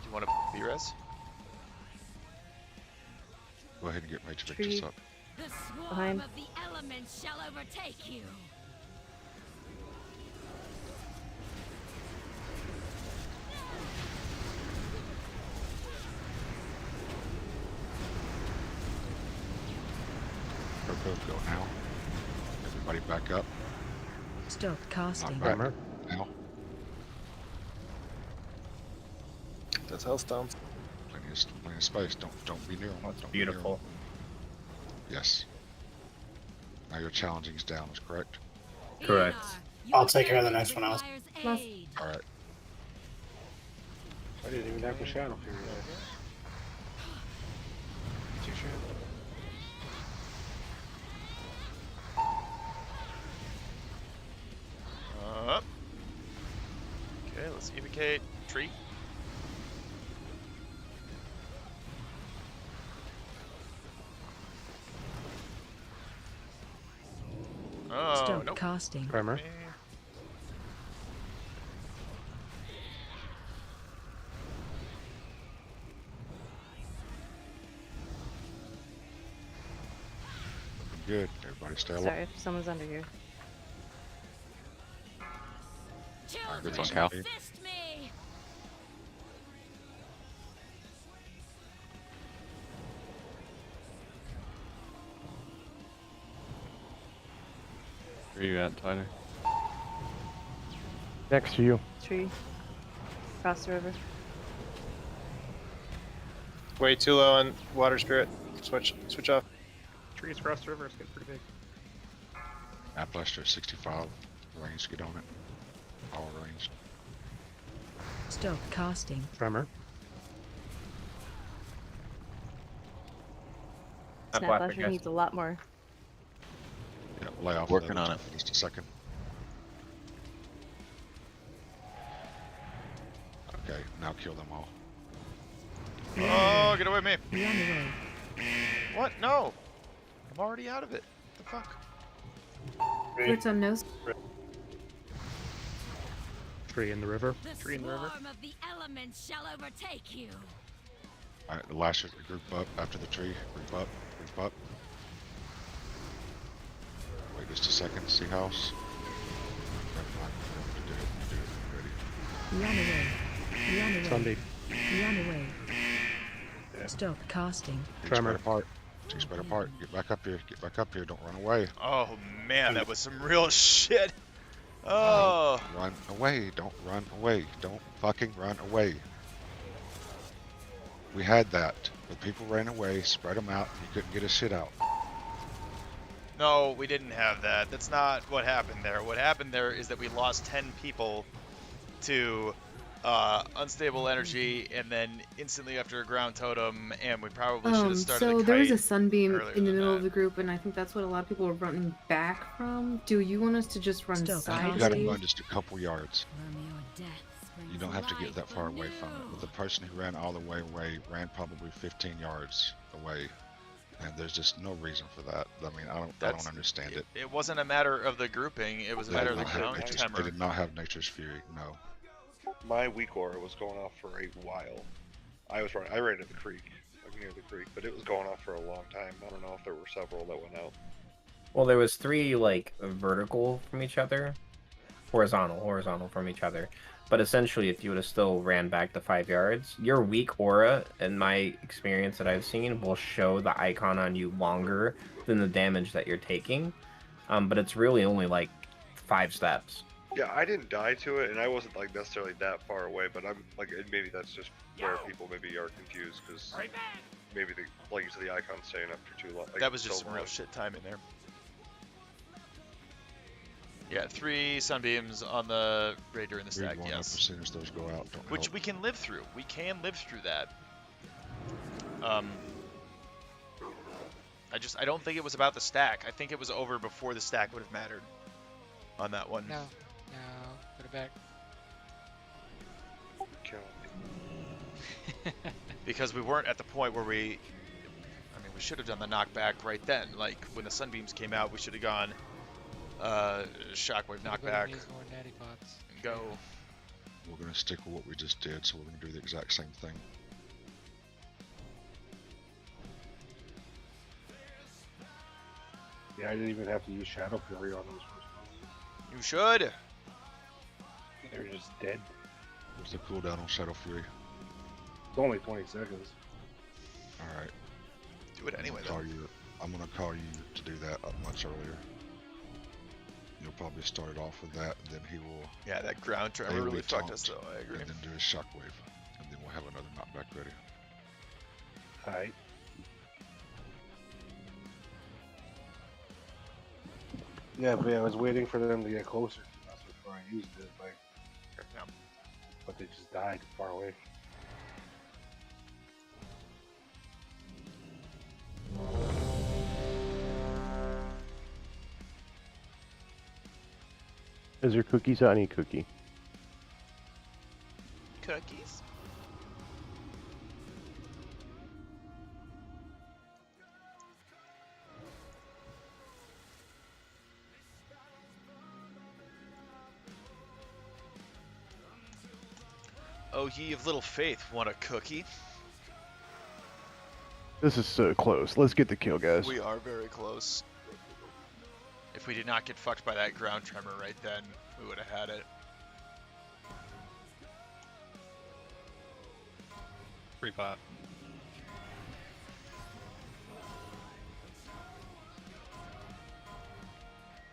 B: you want to B-res?
D: Go ahead and get Rage
K: Tree.
D: Victus up.
O: The swarm
K: Behind.
O: of the elements shall overtake you.
D: Go now. Everybody back up.
A: Stop casting.
D: Knock back. Now.
P: That's Hellstones.
D: Plenty of space. Don't be near them. Don't be near
G: Beautiful.
D: 'em. Yes. Now your challenging's down, is correct?
G: Correct.
V: I'll take care of the next one else.
D: Alright.
S: I didn't even have to Shadow Fury yet.
B: Up. Okay, let's evocate tree. Oh,
A: Stop
B: nope.
A: casting.
U: Tremor.
D: Good. Everybody stay alive.
K: Sorry if someone's under here.
N: Good one, Cal.
O: Assist me.
Q: Where you at, Tyler?
R: Next to you.
K: Tree. Cross the river.
P: Way too low on water spirit. Switch off.
U: Trees across the river. It's getting pretty big.
D: Appalachian 65. Range, get on it. All ranged.
A: Stop casting.
U: Tremor.
K: Snaplasher needs a lot more.
D: Yeah, lay off.
E: Working on it.
D: For just a second. Okay, now kill them all.
B: Oh, get away from me.
A: Run away.
B: What? No. I'm already out of it. What the fuck?
L: It's on nose.
U: Tree in the river.
O: Tree in the river. Of the elements shall overtake you.
D: Alright, the lashers group up after the tree. Group up. Group up. Wait just a second. See house. Never mind. Do it.
A: Run away. Run away.
U: Sunbeam.
A: Run away. Stop casting.
D: Tremor. Spread apart. Two spread apart. Get back up here. Get back up here. Don't run away.
B: Oh man, that was some real shit. Oh.
D: Don't run away. Don't run away. Don't fucking run away. We had that. The people ran away, spread them out, you couldn't get a shit out.
B: No, we didn't have that. That's not what happened there. What happened there is that we lost 10 people to unstable energy, and then instantly after a ground totem, and we probably should have started
L: So
B: the
L: there was
B: kite
L: a sunbeam in the middle
B: that.
L: of the group, and I think that's what a lot of people are running back from. Do you want us to just run
D: You
L: sideways?
D: gotta run just a couple yards. You don't have to get that far away from it. But the person who ran all the way away ran probably 15 yards away, and there's just no reason for that. I mean, I don't understand it.
B: It wasn't a matter of the grouping, it was a matter of the ground
D: They
B: tremor.
D: did not have Nature's Fury, no.
C: My weak aura was going off for a while. I ran to the creek, like near the creek, but it was going off for a long time. I don't know if there were several that went out.
G: Well, there was 3 like vertical from each other, horizontal from each other. But essentially, if you would have still ran back the 5 yards, your weak aura, in my experience that I've seen, will show the icon on you longer than the damage that you're taking. But it's really only like 5 steps.
C: Yeah, I didn't die to it, and I wasn't like necessarily that far away. But I'm like, and maybe that's just where people maybe are confused because maybe like you said, the icon's staying up for too long. Like,
B: That was just
C: so
B: some real
C: long.
B: shit time in there. Yeah, 3 sunbeams on the raider in the stack,
D: Read one up
B: yes.
D: as soon as those go out. Don't
B: Which
D: help.
B: we can live through. We can live through that. I don't think it was about the stack. I think it was over before the stack would have mattered on that one.
M: No, put it back.
C: Kill
B: Because we weren't at the point where we should have done the knockback right then. Like when the sunbeams came out, we should have gone shockwave knockback
M: Needs more natty pots.
B: and go.
D: We're going to stick with what we just did, so we're going to do the exact same thing.
S: Yeah, I didn't even have to use Shadow Fury on those first ones.
B: You should.
S: They're just dead.
D: What's the cooldown on Shadow Fury?
S: It's only 20 seconds.
D: Alright.
B: Do it anyway, though.
D: I'm going to call you to do that much earlier. You'll probably start it off with that, and then he will...
B: Yeah, that ground tremor
D: AoE
B: really fucked
D: taunt,
B: us, though. I agree.
D: And then do his shockwave, and then we'll have another knockback ready.
S: Alright. Yeah, but I was waiting for them to get closer. That's before I used it, like...
B: Yeah.
S: But they just died far away.
R: Is there cookies? I need cookie.
B: Cookies? Oh, ye of little faith, want a cookie?
R: This is so close. Let's get the kill, guys.
B: We are very close. If we did not get fucked by that ground tremor right then, we would have had it.
F: Free pot.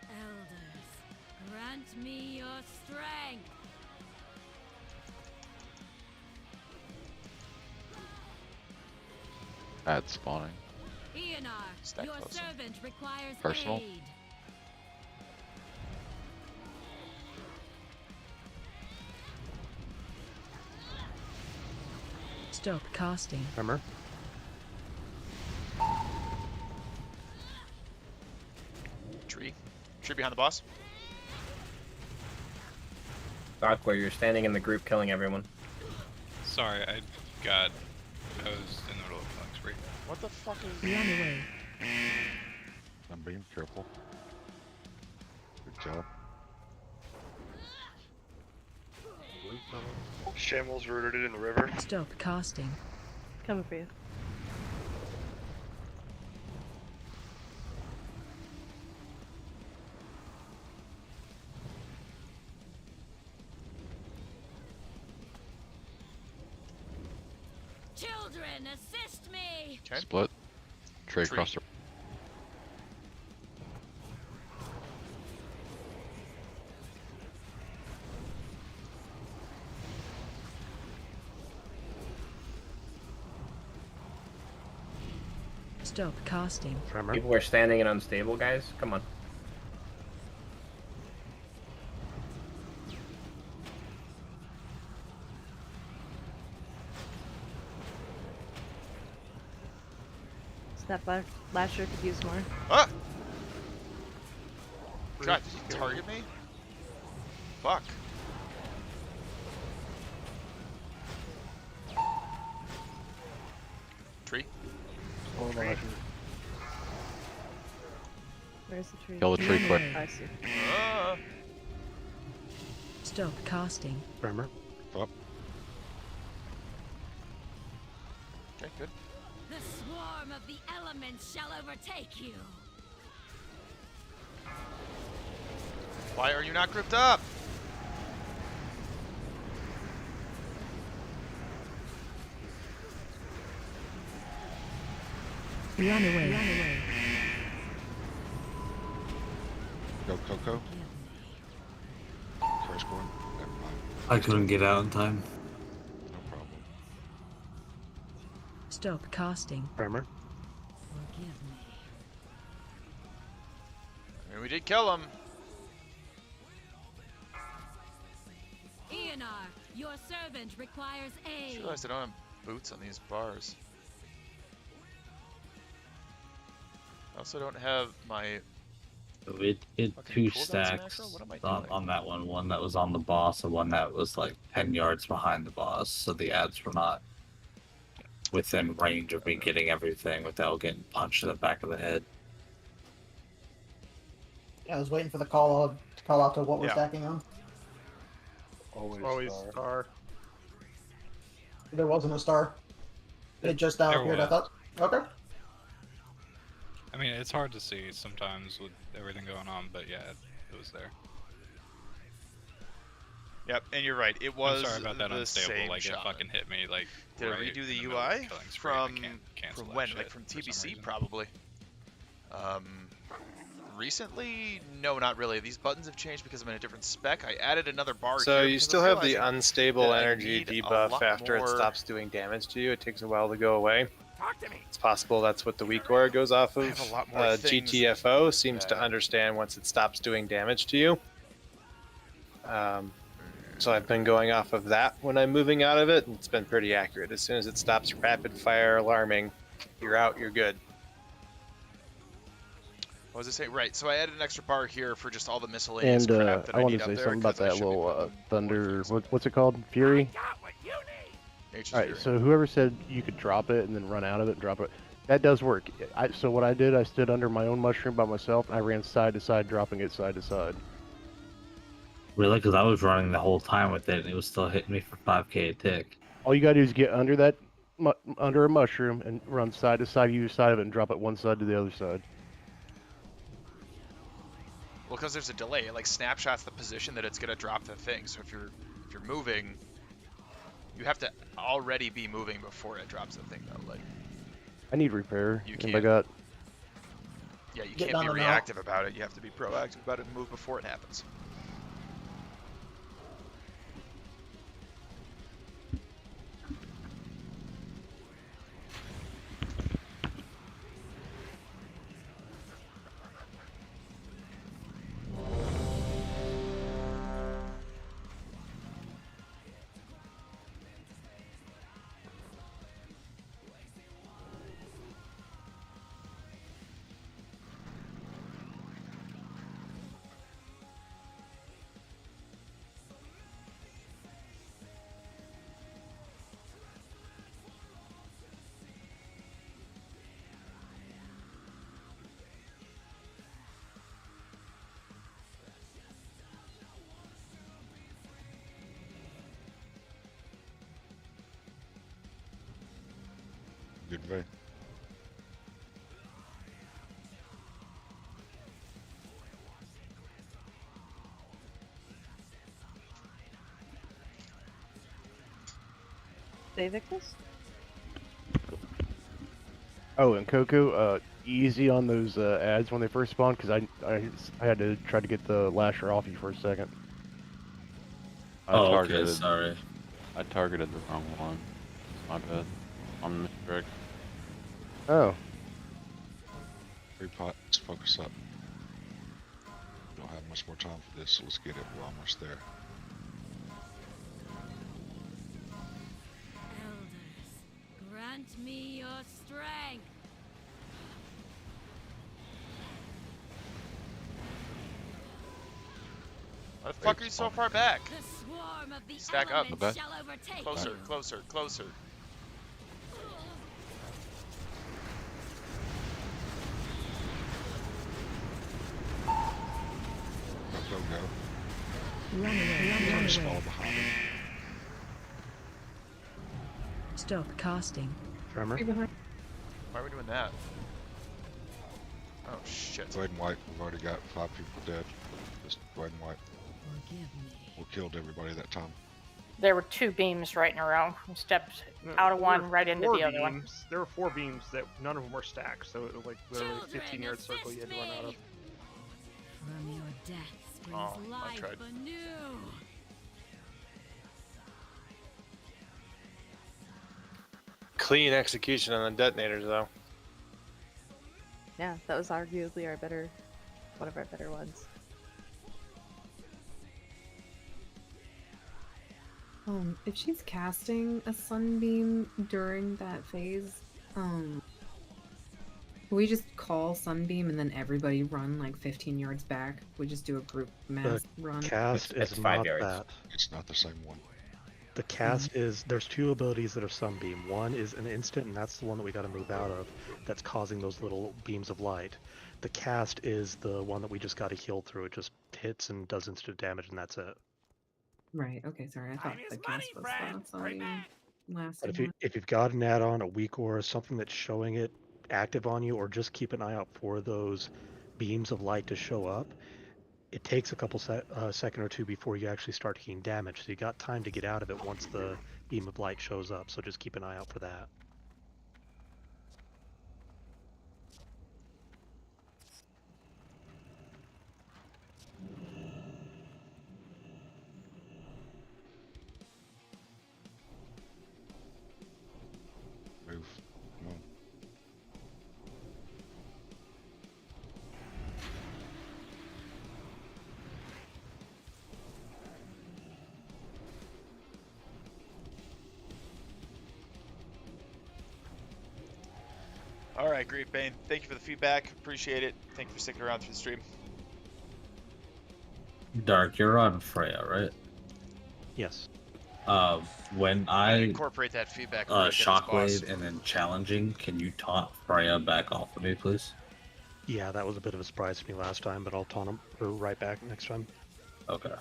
O: Elders, grant me your strength.
N: Ad spawning.
B: Stack
O: Your
B: closing.
O: servant requires
N: Personal.
O: aid.
A: Stop casting.
U: Tremor.
B: Tree. Tree behind the boss.
G: Doc, where you're standing in the group killing everyone.
E: Sorry, I was in the middle of killing spree.
B: What the fuck is...
A: Run away.
D: I'm being careful. Good job.
C: Shambles rooted in the river.
A: Stop casting.
K: Coming for you.
O: Children, assist me.
B: Okay.
N: Split. Tree
B: Tree.
N: across the.
A: Stop casting.
U: Tremor.
G: People are standing and unstable, guys. Come on.
K: Snap Lasher could use more.
B: Ah! God, did you target me? Fuck. Tree.
K: Where's the tree?
N: Kill the tree quick.
K: I see.
A: Stop casting.
U: Tremor.
D: Up.
B: Okay, good.
O: The swarm of the elements shall overtake you.
B: Why are you not grouped up?
A: Run away. Run away.
D: Go, Coco. Curse going. Never mind.
J: I couldn't get out in time.
D: No problem.
A: Stop casting.
U: Tremor.
O: Forgive me.
B: I mean, we did kill him.
O: Eonar, your servant requires
B: I
O: aid.
B: just realized I don't have boots on these bars. I also don't have my...
J: It
B: Fucking
J: two
B: cooldowns
J: stacks
B: macro? What am I
J: on that one that was on the boss and one that was like 10 yards behind the boss, so the ads were not within range of me getting everything without getting punched in the back of the head.
H: Yeah, I was waiting for the call out to what we're
B: Yeah.
H: stacking on.
S: Always star.
H: There wasn't a star. It just
E: There
H: appeared, I
E: was.
H: thought. Okay.
E: I mean, it's hard to see sometimes with everything going on, but yeah, it was there.
B: Yep, and you're right. It was
E: I'm sorry about that
B: the
E: unstable.
B: same
E: Like
B: shaman.
E: it fucking hit me. Like
B: Did
E: right
B: it redo
E: in
B: the
E: middle of
B: UI
E: killing spree, and I
B: from
E: can't cancel that
B: when?
E: shit
B: Like from
E: for some
B: TBC,
E: reason.
B: probably. Recently, no, not really. These buttons have changed because I'm in a different spec. I added another bar
P: So
B: here
P: you
B: because
P: still
B: I'm
P: have the
B: realizing
P: unstable
B: that I
P: energy
B: need a
P: debuff
B: lot
P: after it
B: more-
P: stops doing damage to you. It takes a while to go away.
I: Talk to me.
P: It's possible that's what the weak aura goes off
B: I
P: of.
B: have a lot more things
P: GTFO seems to
B: that-
P: understand once it stops doing damage to you. So I've been going off of that when I'm moving out of it, and it's been pretty accurate. As soon as it stops rapid fire alarming, you're out, you're good.
B: What was I saying? Right, so I added an extra bar here for just all the miscellaneous
R: And
B: crap that
R: I want
B: need
R: to
B: up
R: say
B: there,
R: something about
B: 'cause I
R: that
B: should be
R: little
B: putting
R: thunder. What's it called? Fury.
B: Nature's
R: All right.
B: Fury.
R: So whoever said you could drop it and then run out of it and drop it, that does work. So what I did, I stood under my own mushroom by myself and I ran side to side, dropping it side to side.
J: Really? Because I was running the whole time with it and it was still hitting me for 5k a tick.
R: All you gotta do is get under that, under a mushroom and run side to side, either side of it, and drop it one side to the other side.
B: Well, because there's a delay, it like snapshots the position that it's gonna drop the thing. So if you're moving, you have to already be moving before it drops the thing, though. Like,
R: I need repair.
B: You
R: And I
B: can't-
R: got.
B: yeah, you
H: Get
B: can't be
H: down and out.
B: reactive about it. You have to be proactive about it and move before it happens.
D: good vein.
K: Say Victus?
R: Oh, and Coco, easy on those ads when they first spawn, because I had to try to get the lasher off you for a second.
Q: I targeted the wrong one. My bad. I'm misdirect.
R: Oh.
D: Free pot, let's focus up. We don't have much more time for this, so let's get it. We're almost there.
O: Elders, grant me your strength.
B: Why the fuck are you so far back?
O: The swarm of the
B: Stack up.
O: elements shall overtake
B: Closer,
O: you.
B: closer, closer.
D: Go.
A: Run away, run
D: Just
A: away.
D: fall behind him.
A: Stop casting.
U: Tremor.
B: Why are we doing that? Oh shit.
D: Go ahead and wipe. We've already got 5 people dead. Just go ahead and wipe.
O: Forgive me.
D: We killed everybody that time.
T: There were 2 beams right in a row. We stepped out of one, right into the other one.
V: There were 4 beams that none of them were stacked, so it was like literally a 15-yard circle you had to run out of.
O: From your death springs
B: Oh, I
O: life
B: tried.
O: anew.
P: Clean execution on the detonators, though.
K: Yeah, that was arguably one of our better ones.
L: If she's casting a sunbeam during that phase, can we just call sunbeam and then everybody run like 15 yards back? We just do a group mass run.
U: Cast
G: It's
U: is
G: 5
U: not
G: yards.
U: that.
D: It's not the same one.
U: The cast is, there's 2 abilities that are sunbeam. One is an instant, and that's the one that we got to move out of, that's causing those little beams of light. The cast is the one that we just got to heal through. It just hits and does instant damage, and that's it.
L: Right. Okay. Sorry. I thought the cast was sunbeam last
U: But
L: one.
U: if you've got an add-on, a weak aura, something that's showing it active on you, or just keep an eye out for those beams of light to show up, it takes a couple second or 2 before you actually start taking damage. So you got time to get out of it once the beam of light shows up. So just keep an eye out for that.
D: Move. Come on.
B: All right, great, Bane. Thank you for the feedback. Appreciate it. Thank you for sticking around through the stream.
J: Dark, you're on Freya, right?
U: Yes.
J: When I
B: Incorporate that feedback. when we get this boss.
J: shockwave and then challenging, can you taunt Freya back off of me, please?
U: Yeah, that was a bit of a surprise to me last time, but I'll taunt her right back next time.
J: Okay.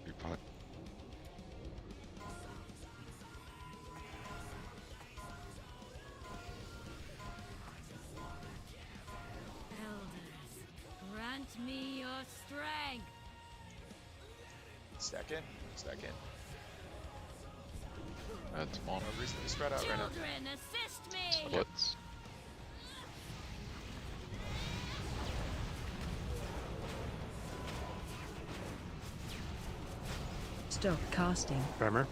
D: Free pot.
O: Elders, grant me your strength.
B: Second. Second.
N: That's small.
B: No reason to be spread out right now.
O: Children, assist me.
N: Splits.
A: Stop casting.
U: Tremor.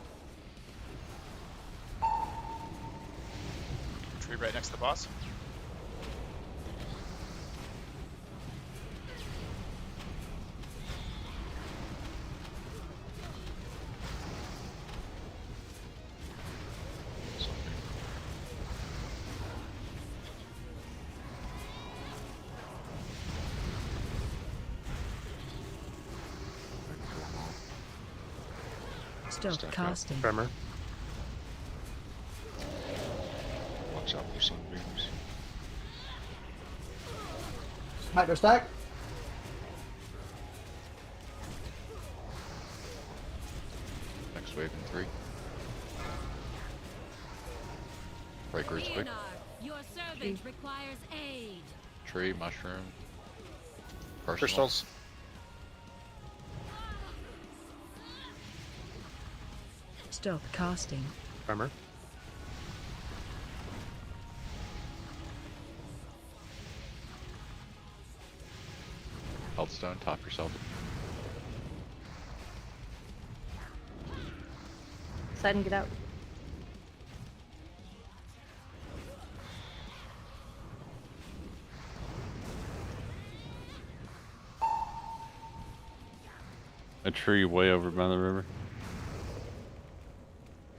B: Tree right next to the boss.
A: Stop
D: Stack
A: casting.
U: Tremor.
D: Watch out for sunbeams.
H: Hydro stack.
N: Next wave in 3. Breakers quick.
O: Your servant requires aid.
N: Tree, mushroom.
P: Personals.
A: Stop casting.
U: Tremor.
N: Healthstone, top yourself.
K: Side and get out.
Q: A tree way over by the river.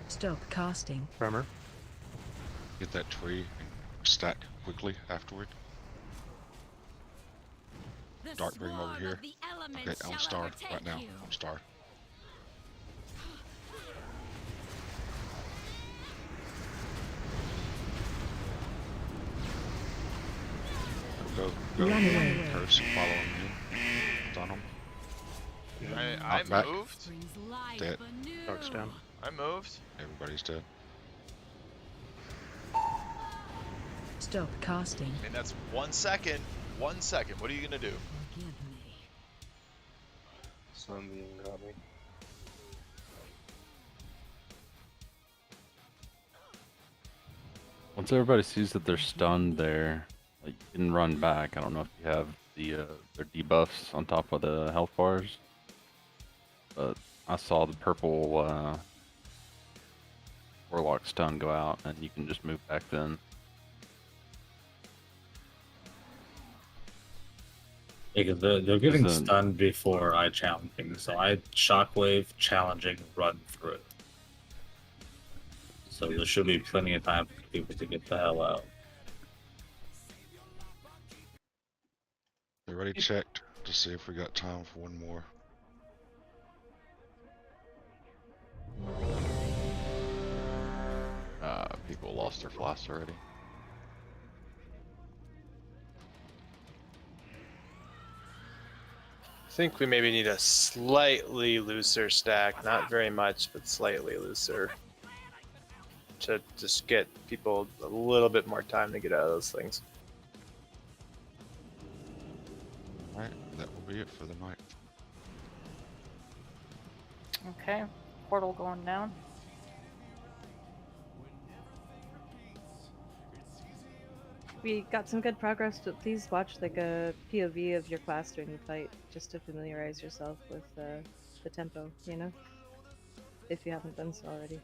A: Stop casting.
U: Tremor.
D: Get that tree and stack quickly afterward. Dark bring him over here. Okay, I'm starred right now. I'm starred. Go.
A: Run away.
D: Curse, follow him in. Stun him.
B: I
D: Knock back.
B: moved.
D: Dead.
U: Dark's down.
B: I moved.
D: Everybody's dead.
A: Stop casting.
B: And that's 1 second. 1 second. What are you gonna do?
S: Sunbeam got me.
Q: Once everybody sees that they're stunned there, like, you can run back. I don't know if you have the their debuffs on top of the health bars, but I saw the purple warlock stun go out, and you can just move back then.
J: Yeah, because they're getting
Q: Listen.
J: stunned before I challenging, so I shockwave, challenging, run through it. So there should be plenty of time for people to get the hell out.
D: They already checked to see if we got time for one more.
N: People lost their flasks already.
P: I think we maybe need a slightly looser stack, not very much, but slightly looser, to just get people a little bit more time to get out of those things.
D: Alright, that will be it for the night.
T: Okay, portal going down. We got some good progress, but please watch like a POV of your class during the fight, just to familiarize yourself with the tempo, you know? If you haven't done so already.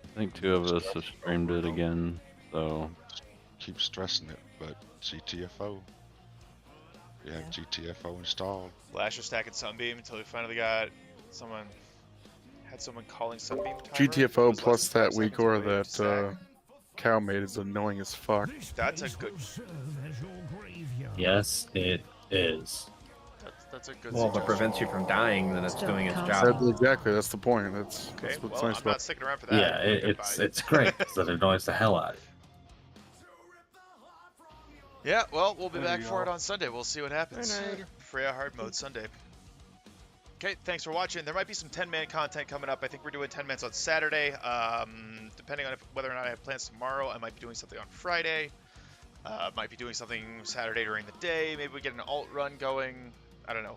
Q: I think 2 of us have streamed it again, so
D: Keep stressing it, but GTFO. You have GTFO installed.
B: Lasher stack and Sunbeam until we finally got someone. Had someone calling Sunbeam timer. It
F: GTFO
B: was
F: plus
B: less than 5
F: that weak
B: seconds
F: aura
B: away to
F: that
B: stack.
F: cow made is annoying as fuck.
B: That's a good.
J: Yes, it is.
B: That's a good.
G: Well, if it
B: suggestion.
G: prevents you from dying, then it's doing its job.
F: Exactly, that's the point. That's
B: Okay,
F: what's
B: well,
F: nice
B: I'm
F: about
B: not sticking around for that.
J: Yeah, it's great because it annoys the hell out of you.
B: Yeah, well, we'll be
S: There
B: back
S: you
B: for it
S: go.
B: on Sunday. We'll see what happens. Freya hard mode Sunday. Okay, thanks for watching. There might be some 10-man content coming up. I think we're doing 10-mans on Saturday. Depending on whether or not I have plans tomorrow, I might be doing something on Friday. Might be doing something Saturday during the day. Maybe we get an alt run going. I don't know.